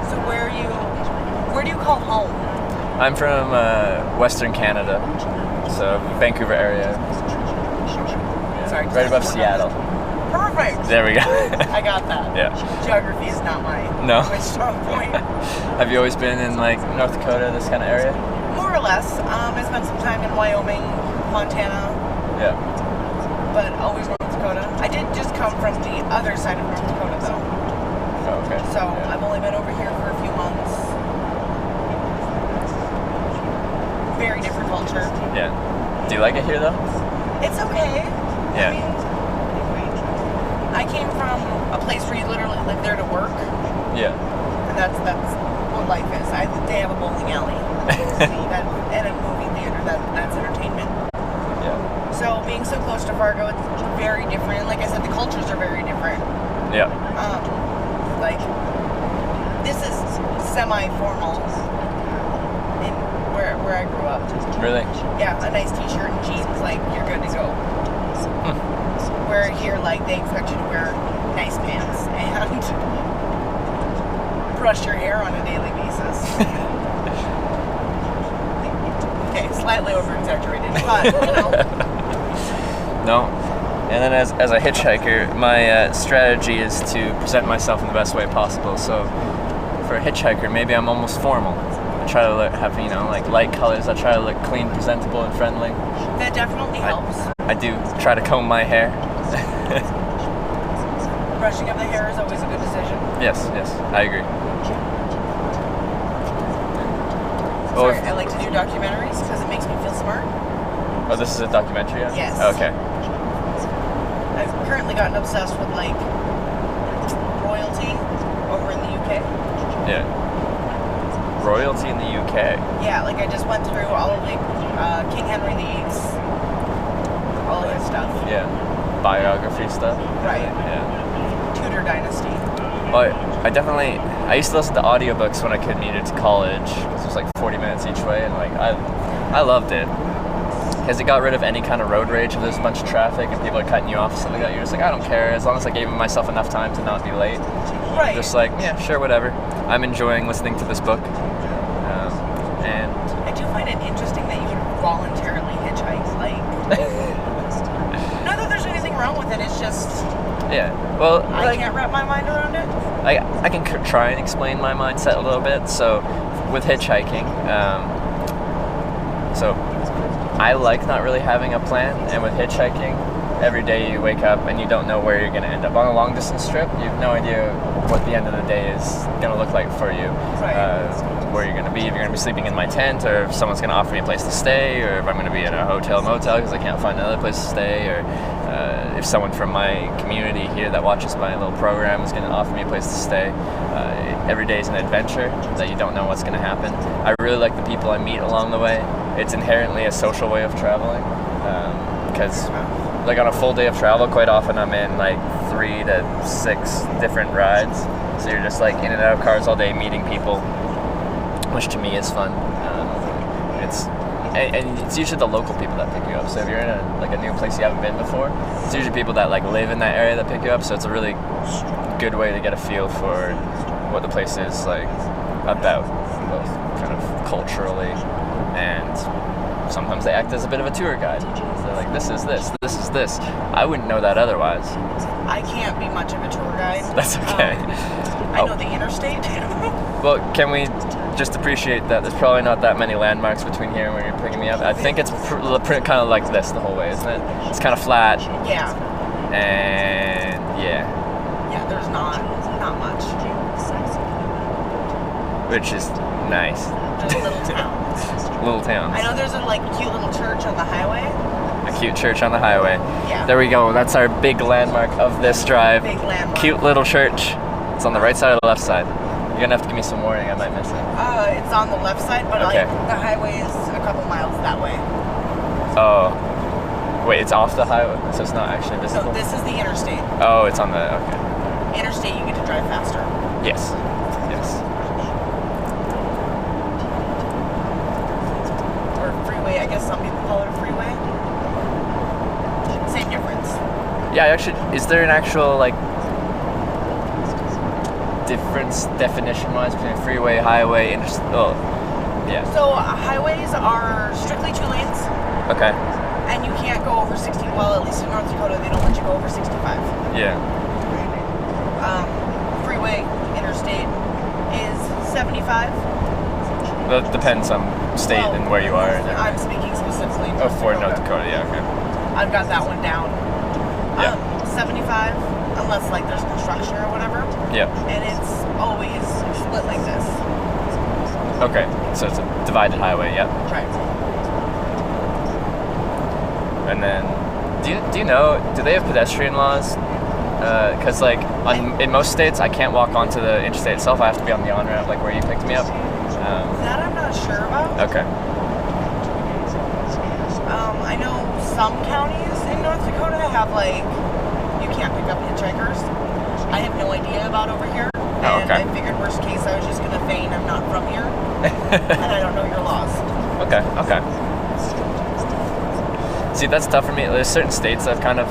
So where do you call home? I'm from Western Canada, so Vancouver area. Yeah. Sorry. Right above Seattle. Perfect. There we go. I got that. Yeah. Geography is not my strong point. Have you always been in like North Dakota, this kind of area? More or less. I spent some time in Wyoming, Montana. Yeah. But always North Dakota. I did just come from the other side of North Dakota though. Oh, okay. So yeah. I've only been over here for a few months. Very different culture. Yeah. Do you like it here though? It's okay. Yeah. I mean, I came from a place where you literally live there to work. Yeah. And that's what life is. They have a bowling alley. And a movie theater. That's entertainment. Yeah. So being so close to Fargo, it's very different. Like I said, the cultures are very different. Yeah. Like this is semi-formal in where I grew up. Really? Yeah, a nice t-shirt and jeans, like you're good to go. Where here, like they expect you to wear nice pants and brush your hair on a daily basis. Okay, slightly over-exaggerated, but you know. No. And then as a hitchhiker, my strategy is to present myself in the best way possible. So for a hitchhiker, maybe I'm almost formal. I try to have, like light colors. I try to look clean, presentable, and friendly. That definitely helps. I do try to comb my hair. Brushing of the hair is always a good decision. Yes, I agree. Sorry, I like to do documentaries because it makes me feel smart. Oh, this is a documentary? Yeah? Yes. Okay. I've currently gotten obsessed with like royalty over in the UK. Yeah. Royalty in the UK? Yeah, like I just went through all of the King Henry VIII's, all of his stuff. Yeah. Biography stuff? Right. Yeah. Tudor dynasty. Well, I used to listen to audiobooks when I commuted to college. It was like 40 minutes each way, and like I I loved it. Because it got rid of any kind of road rage. If there's a bunch of traffic and people are cutting you off, something like that, you're just like, I don't care. As long as I gave myself enough time to not be late. Right. Just like, yeah, sure, whatever. I'm enjoying listening to this book. And I do find it interesting that you would voluntarily hitchhike. Like, not that there's anything wrong with it. It's just, yeah. Well, I can't wrap my mind around it. I can try and explain my mindset a little bit. So, with hitchhiking, so I like not really having a plan, and with hitchhiking, every day you wake up and you don't know where you're going to end up. On a long distance trip, you have no idea what the end of the day is going to look like for you. Right. Where you're going to be, if you're going to be sleeping in my tent, or if someone's going to offer me a place to stay, or if I'm going to be in a hotel motel because I can't find another place to stay, or if someone from my community here that watches my little program is going to offer me a place to stay. Every day is an adventure that you don't know what's going to happen. I really like the people I meet along the way. It's inherently a social way of traveling, because like on a full day of travel, quite often I'm in like 3 to 6 different rides. So you're just like in and out of cars all day meeting people, which to me is fun. And it's usually the local people that pick you up. So if you're in a new place you haven't been before, it's usually people that like live in that area that pick you up. So it's a really good way to get a feel for what the place is like about, both kind of culturally, and sometimes they act as a bit of a tour guide. So they're like, this is this, this is this. I wouldn't know that otherwise. I can't be much of a tour guide. That's okay. I know the interstate. Well, can we just appreciate that there's probably not that many landmarks between here and where you're picking me up? I think it's kind of like this the whole way, isn't it? It's kind of flat. Yeah. And yeah. Yeah, there's not much. Which is nice. Just little towns. Little towns. I know there's a like cute little church on the highway. A cute church on the highway. Yeah. There we go. That's our big landmark of this drive. Big landmark. Cute little church. It's on the right side or the left side? You're gonna have to give me some warning. I might miss it. It's on the left side, but Okay. like the highway is a couple miles that way. Oh. Wait, it's off the highway, so it's not actually visible? No, this is the interstate. Oh, it's on the, okay. Interstate, you get to drive faster. Yes. Yes. Or freeway, I guess some people call it a freeway. Same difference. Yeah, actually, is there an actual, like, difference definition-wise between freeway, highway, oh, yeah. So highways are strictly 2 lanes, Okay. and you can't go over 60. Well, at least in North Dakota, they don't let you go over 65. Yeah. Freeway, interstate is 75. That depends on state and where you are. I'm speaking specifically. Oh, for North Dakota, yeah, okay. I've got that one down. Yeah. 75, unless like there's construction or whatever. Yeah. And it's always split like this. Okay, so it's a divided highway, yeah. Right. And then, do you know, do they have pedestrian laws? Because like in most states, I can't walk onto the interstate itself. I have to be on the on-ramp, like where you picked me up. That I'm not sure about. Okay. I know some counties in North Dakota have like, you can't pick up hitchhikers. I have no idea about over here. Oh, And okay. I figured worst case I was just going to feign I'm not from here. And I don't know your laws. Okay. See, that's tough for me. There's certain states that have kind of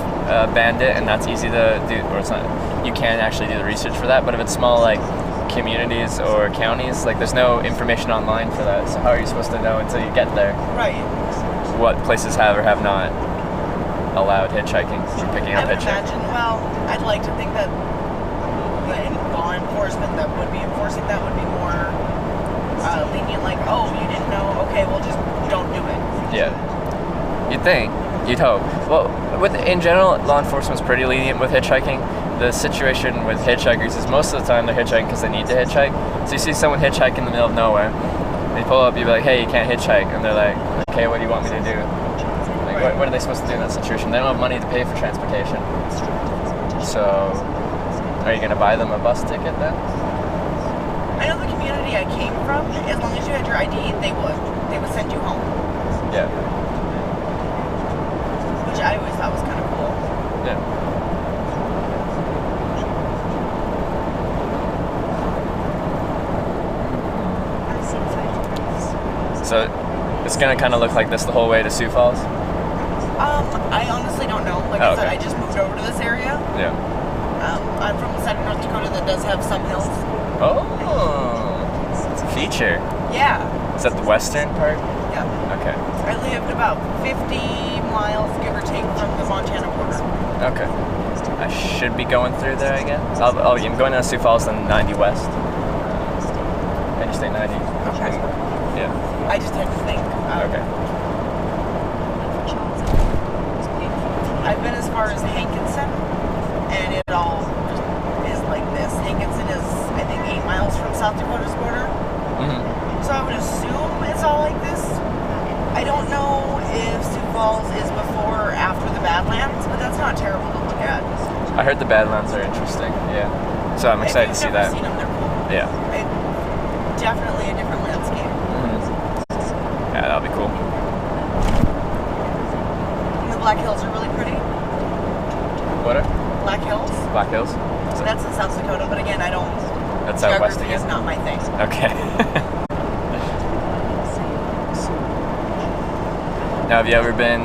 banned it, and that's easy to do, or it's not. You can actually do the research for that. But if it's small, like communities or counties, like there's no information online for that. So how are you supposed to know until you get there Right. what places have or have not allowed hitchhiking or picking I up would hitchhiking? imagine, well, I'd like to think that the law enforcement that would be enforcing that would be more lenient, like, oh, you didn't know, okay, well, just don't do it. Yeah. You'd think. You'd hope. Well, in general, law enforcement's pretty lenient with hitchhiking. The situation with hitchhikers is most of the time they're hitchhiking because they need to hitchhike. So you see someone hitchhike in the middle of nowhere, they pull up, you be like, hey, you can't hitchhike. And they're like, okay, what do you want me to do? Like, what are they supposed to do in that situation? They don't have money to pay for transportation. So, are you going to buy them a bus ticket then? I know the community I came from, as long as you had your ID, they would send you home, Yeah. which I always thought was kind of cool. Yeah. So, It's gonna kind of look like this the whole way to Sioux Falls. I honestly don't know. Like Oh, I said, okay. I just moved over to this area. Yeah. I'm from the side of North Dakota that does have some hills. Oh, it's a feature. Yeah. Is that the western part? Yeah. Okay. I lived about 50 miles, give or take, from the Montana border. Okay. I should be going through there again. I'm going to Sioux Falls and 90 West. Interstate 90. Okay. Yeah. I just had to think. Okay. I've been as far as Hankinson, and it all is like this. Hankinson is, I think, 8 miles from South Dakota's border. Mm-hmm. So I would assume it's all like this. I don't know if Sioux Falls is before or after the Badlands, but that's not terrible to look at. I heard the Badlands are interesting. Yeah. So I'm excited to see If you've never that. seen them, they're cool. Yeah. Definitely a different landscape. Mm-hmm. Yeah, that'll be cool. And the Black Hills are really pretty. What are? Black Hills. Black Hills? So that's in South Dakota, but again, I don't. That's out west Geography is again? not my thing. Okay. Now, have you ever been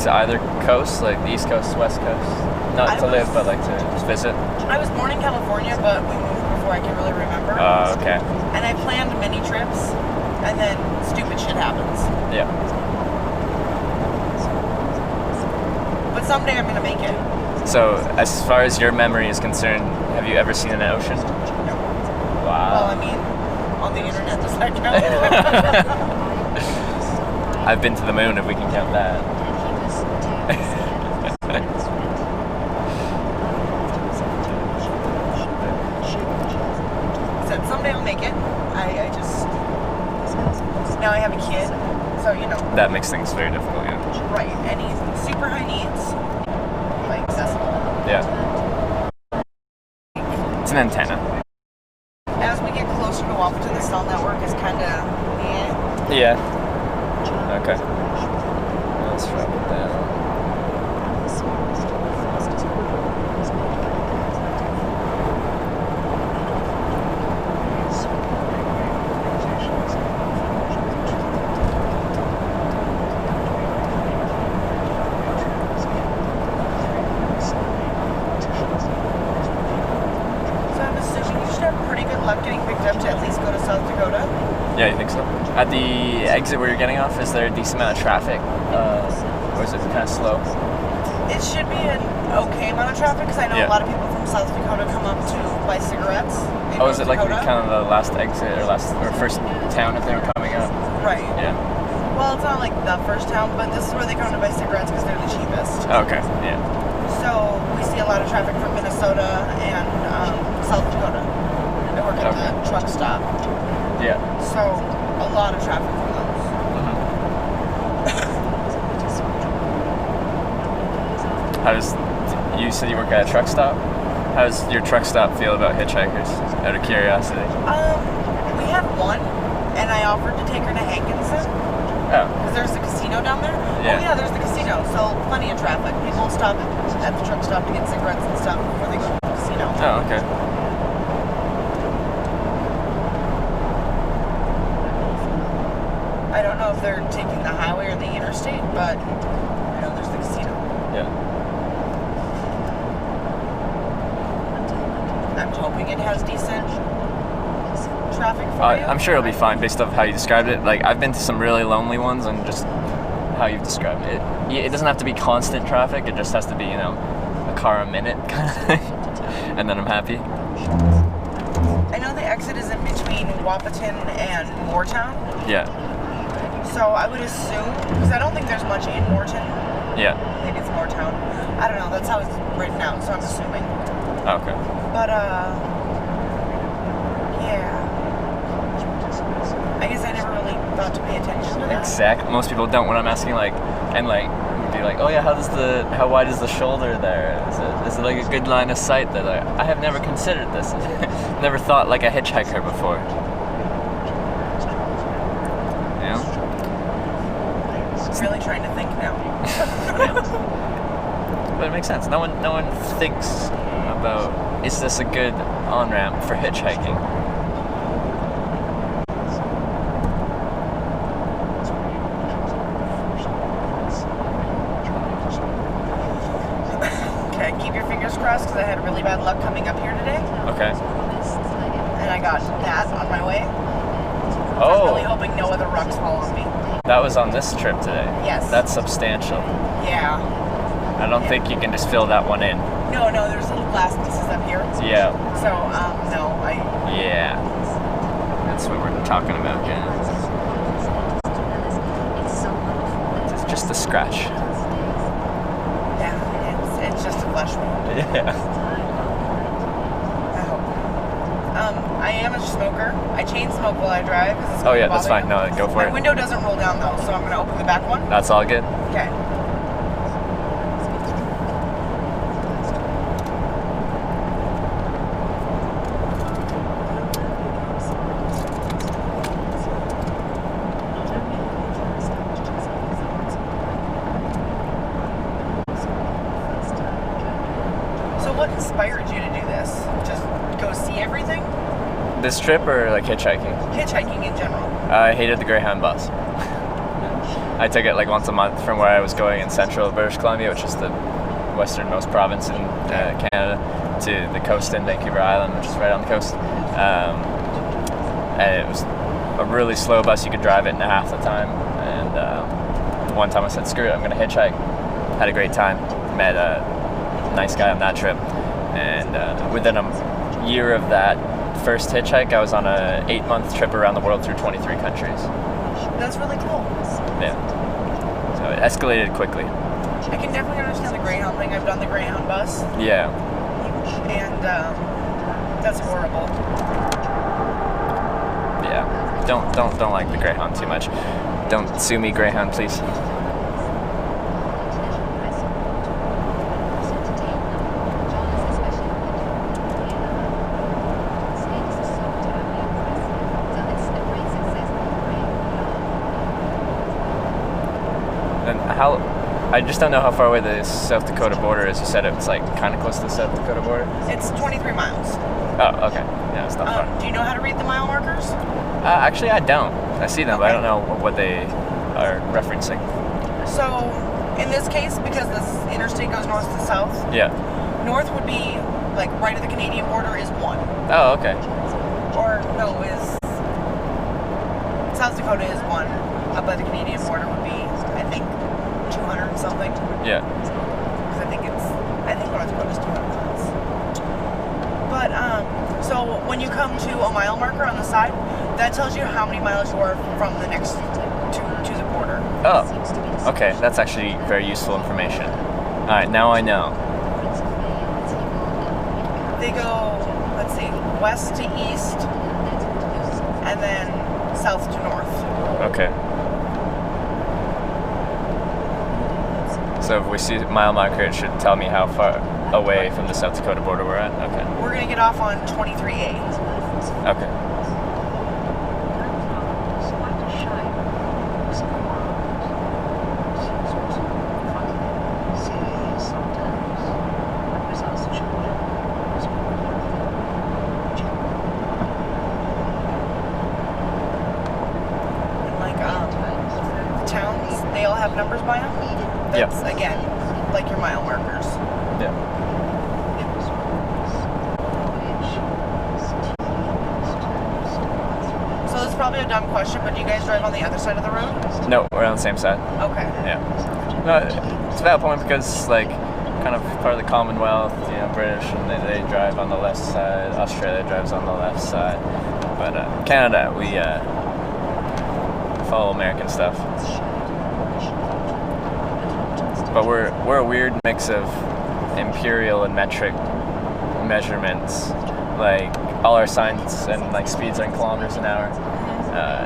to either coast, like the East Coast, West Coast? Not to live, but like to just visit? I was born in California, but we moved before I can really remember. Okay. And I planned many trips, and then stupid shit happens. Yeah. But someday I'm gonna make it. So, as far as your memory is concerned, have you ever seen an ocean? No. Well, Wow. I mean, on the internet, does that count? I've been to the moon, if we can count that. Said someday I'll make it. I just now I have a kid, so you know. That makes things very difficult, yeah. Right, and he's super high needs, like accessible. Yeah. It's an antenna. As we get closer to Wapaton, the cell network is kind of Yeah. Okay. Let's drop it down. So I'm assuming you should have pretty good luck getting picked up to at least go to South Dakota. Yeah, you think so? At the exit where you're getting off, is there a decent amount of traffic? Or is it kind of slow? It should be an okay amount of traffic because I know Yeah. a lot of people from South Dakota come up to buy cigarettes. In Oh, is it North like Dakota. kind of the last exit or first town if they were coming up? Right. Yeah. Well, it's not like the first town, but this is where they come to buy cigarettes because they're the cheapest. Okay. Yeah. So we see a lot of traffic from Minnesota and South Dakota. I work at Okay. the truck stop, Yeah. so a lot of traffic from those. How does you said you work at a truck stop? How does your truck stop feel about hitchhikers? Out of curiosity. We had one, and I offered to take her to Hankinson Oh. because there's a casino down there. Yeah. Oh yeah, there's the casino, so plenty of traffic. People stop at the truck stop to get cigarettes and stuff before they go to the casino. Oh, okay. I don't know if they're taking the highway or the interstate, but I know there's the casino. Yeah. I'm hoping it has decent traffic for you. I'm sure it'll be fine based off how you described it. Like I've been to some really lonely ones, and just how you've described it. It doesn't have to be constant traffic. It just has to be, a car a minute kind of thing, and then I'm happy. I know the exit is in between Wapaton and Moortown, Yeah. so I would assume, because I don't think there's much in Moorton, Yeah. maybe it's Moortown. I don't know, that's how it's written out, so I'm assuming. Okay. But, yeah. I guess I never really thought to pay attention to that. Exact. Most people don't when I'm asking be like, oh yeah, how wide is the shoulder there? Is it like a good line of sight that I have never considered this. Never thought like a hitchhiker before. You know? I'm really trying to think now. But it makes sense. No one thinks about, is this a good on-ramp for hitchhiking? crust because I had really bad luck coming up here today, Okay. and I got that on my way. Oh. I'm really hoping no other rocks fall on me. That was on this trip today. Yes. That's substantial. Yeah. I don't think you can just fill that one in. No, there's little glass pieces up here. Yeah. So, no, Yeah. That's what we're talking about, yeah. It's just a scratch. yeah, it's just a flesh wound. Yeah. I hope. I am a smoker. I chain smoke while I drive. Is this Oh going yeah, to that's bother fine. you? No, go for My it. window doesn't roll down though, so I'm going to open the back one. That's all good. Okay. So what inspired you to do this? Just go see everything? This trip or like hitchhiking? Hitchhiking in general. I hated the Greyhound bus. I took it like once a month from where I was going in central British Columbia, which is the westernmost province in Canada, to the coast in Vancouver Island, which is right on the coast. And it was a really slow bus. You could drive it in half the time. And one time I said, screw it, I'm going to hitchhike. Had a great time. Met a nice guy on that trip. And within a year of that first hitchhike, I was on a 8-month trip around the world through 23 countries. That's really cool. Yeah. So it escalated quickly. I can definitely understand the Greyhound thing. I've done the Greyhound bus, Yeah. and that's horrible. Yeah. Don't like the Greyhound too much. Don't sue me, Greyhound, please. And I just don't know how far away the South Dakota border is. You said it was like kind of close to the South Dakota border. It's 23 miles. Oh, okay. Yeah, it's not far. Do you know how to read the mile markers? Actually, I don't. I see them, but I Okay. don't know what they are referencing. So, in this case, because this interstate goes north to south, Yeah. north would be like right at the Canadian border is 1. Oh, okay. Or no, is South Dakota is 1. Up by the Canadian border would be, I think, 200 and something. Yeah. Because I think North Dakota is 200 miles. But so when you come to a mile marker on the side, that tells you how many miles you are from the next to the border. Oh, okay. That's actually very useful information. All right, now I know. They go, let's see, west to east, and then south to north. Okay. So if we see a mile marker, it should tell me how far away from the South Dakota border we're at. Okay. We're gonna get off on 23A. Okay. And like towns, they all have numbers by them. Yeah. That's again like your mile markers. Yeah. So this is probably a dumb question, but do you guys drive on the other side of the road? No, we're on the same side. Okay. Yeah. No, it's a valid point because, like, kind of part of the Commonwealth, you know, British, and they drive on the left side. Australia drives on the left side. But Canada, we follow American stuff. But we're a weird mix of imperial and metric measurements. Like, all our signs and like speeds are in kilometers an hour.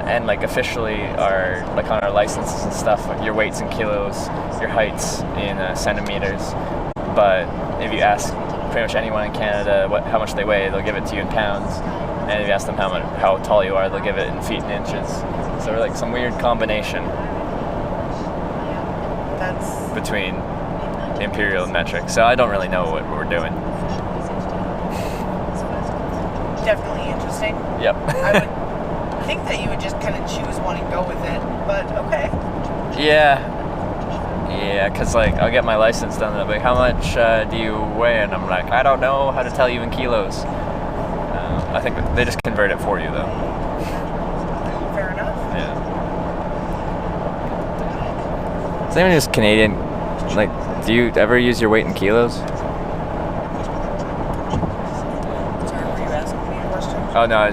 And like officially our like on our licenses and stuff, like your weights in kilos, your heights in centimeters. But if you ask pretty much anyone in Canada how much they weigh, they'll give it to you in pounds. And if you ask them how tall you are, they'll give it in feet and inches. So we're like some weird combination That's between imperial and metric. So I don't really know what we're doing. definitely interesting. Yep. I would think that you would just kind of choose one and go with it, but okay. Yeah. Yeah, because like I'll get my license done and they'll be like, how much do you weigh? And I'm like, I don't know how to tell you in kilos. I think they just convert it for you though. Fair enough. Yeah. Is anyone who's Canadian, like, do you ever use your weight in kilos? Sorry, were you asking me a question? Oh no, I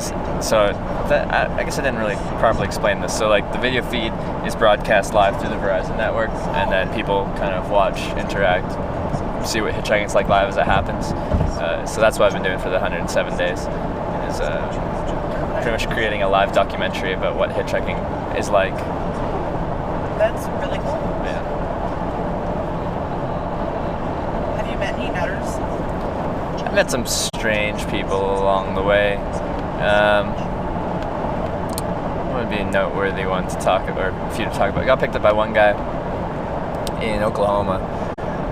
guess I didn't really properly explain this. So like the video feed is broadcast live through the Verizon network, and then people kind of watch, interact, see what hitchhiking's like live as it happens. So that's what I've been doing for the 107 days, is pretty much creating a live documentary about what hitchhiking is like. That's really cool. Yeah. Have you met any nutters? I met some strange people along the way. What would be a noteworthy one to talk about, or a few to talk about? I got picked up by one guy in Oklahoma,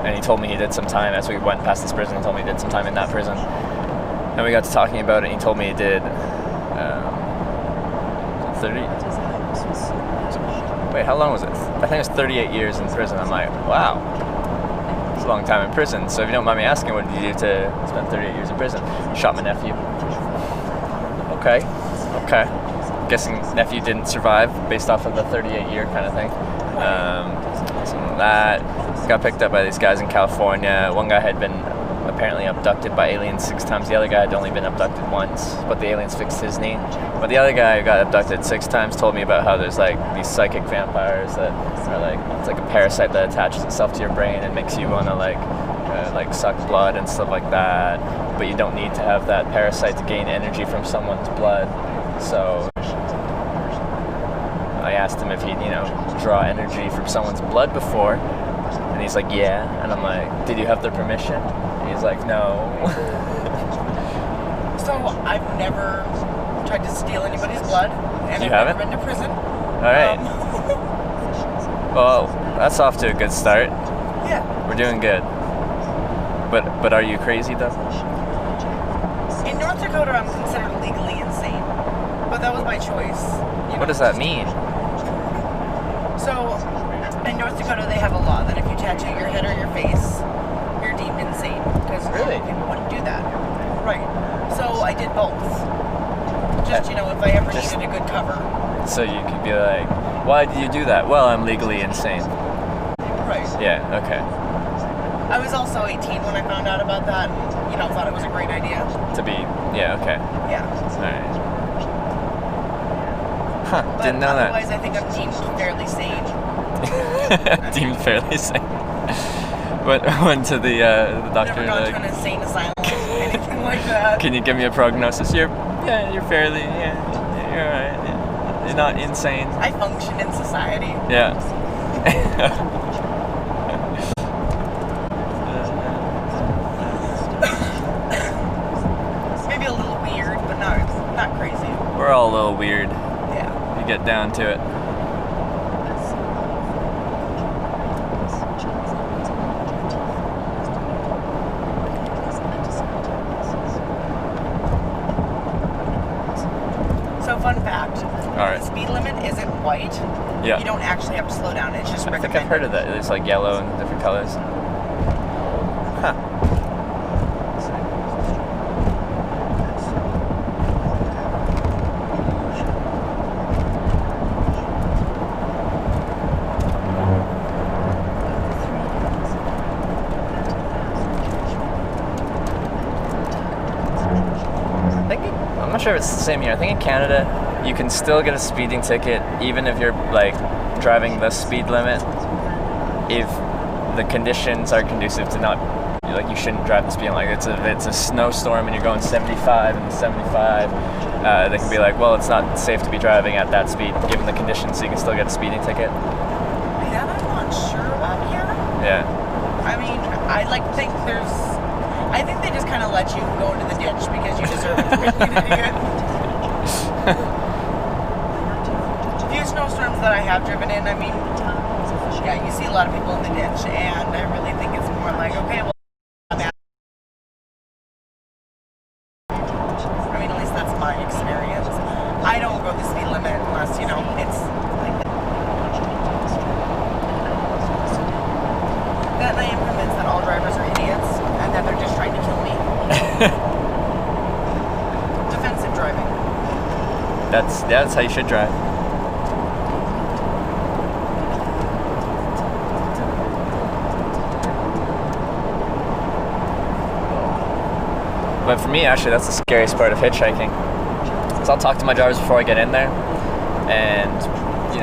and he told me he did some time as we went past this prison. He told me he did some time in that prison, and we got to talking about it. And he told me he did 30. Wait, how long was it? I think it was 38 years in prison. I'm like, wow, it's a long time in prison. So if you don't mind me asking, what did you do to spend 38 years in prison? Shot my nephew. Okay. Guessing nephew didn't survive based off of the 38-year kind of thing. Something like that. Got picked up by these guys in California. One guy had been apparently abducted by aliens 6 times. The other guy had only been abducted once, but the aliens fixed his knee. But the other guy who got abducted 6 times told me about how there's like these psychic vampires that are like, it's like a parasite that attaches itself to your brain and makes you want to like suck blood and stuff like that. But you don't need to have that parasite to gain energy from someone's blood. So I asked him if he'd, draw energy from someone's blood before. And he's like, yeah. And I'm like, did you have their permission? And he's like, no. So I've never tried to steal anybody's blood, and You I've haven't? never been to prison. All right. Well, that's off to a good start. Yeah. We're doing good. But are you crazy though? In North Dakota, I'm considered legally insane, but that was my choice. What does that mean? So, in North Dakota, they have a law that if you tattoo your head or your face, you're deemed insane. Because Really? people wouldn't do that. Right. So, I did both. Just, if I ever Just- needed a good cover. So you could be like, why did you do that? Well, I'm legally insane. Right. Yeah, okay. I was also 18 when I found out about that. Thought it was a great idea. To be, yeah, okay. Yeah. Alright. Huh, But didn't know that. otherwise, I think I'm deemed fairly sane. Deemed fairly sane. Went to the doctor. Never gone to an insane asylum, anything like that. Can you give me a prognosis? You're fairly, you're alright. Yeah. You're not insane. I function in society. Yeah. Maybe a little weird, but not crazy. We're all a little weird. Yeah. You get down to it. So fun fact. Alright. The speed limit isn't white. Yeah. You don't actually have to slow down. It's just I think recommended. I've heard of that. It's like yellow and different colors. Huh. I'm not sure if it's the same here. I think in Canada, you can still get a speeding ticket even if you're like driving the speed limit, if the conditions are conducive to not, like, you shouldn't drive the speed limit. Like it's a snowstorm and you're going 75 and 75. They can be like, well, it's not safe to be driving at that speed given the conditions, so you can still get a speeding ticket. That I'm not sure about here. Yeah. I mean, I think they just kind of let you go into the ditch because you deserve it to be an idiot. Few snowstorms that I have driven in, I mean, yeah, you see a lot of people in the ditch, and I really think it's more like, okay, well, I'm at. I mean, at least that's my experience. I don't go the speed limit unless, it's like Defensive driving. That's how you should drive. But for me, actually, that's the scariest part of hitchhiking. Because I'll talk to my drivers before I get in there, and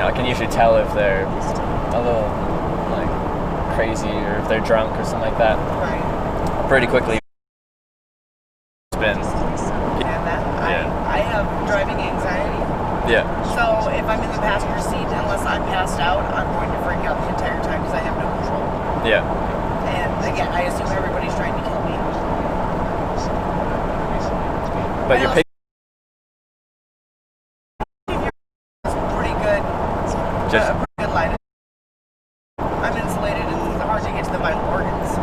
I can usually tell if they're a little like crazy or if they're drunk or something like that. Right. Pretty quickly. It's been. And that Yeah. I have driving anxiety. Yeah. So if I'm in the passenger seat, unless I'm passed out, I'm going to freak out the entire time because I have no control. Yeah. And again, I assume everybody's trying to kill me. But you're picking. Pretty good. Just. A pretty good line. I'm insulated and it's hard to get to the vital organs.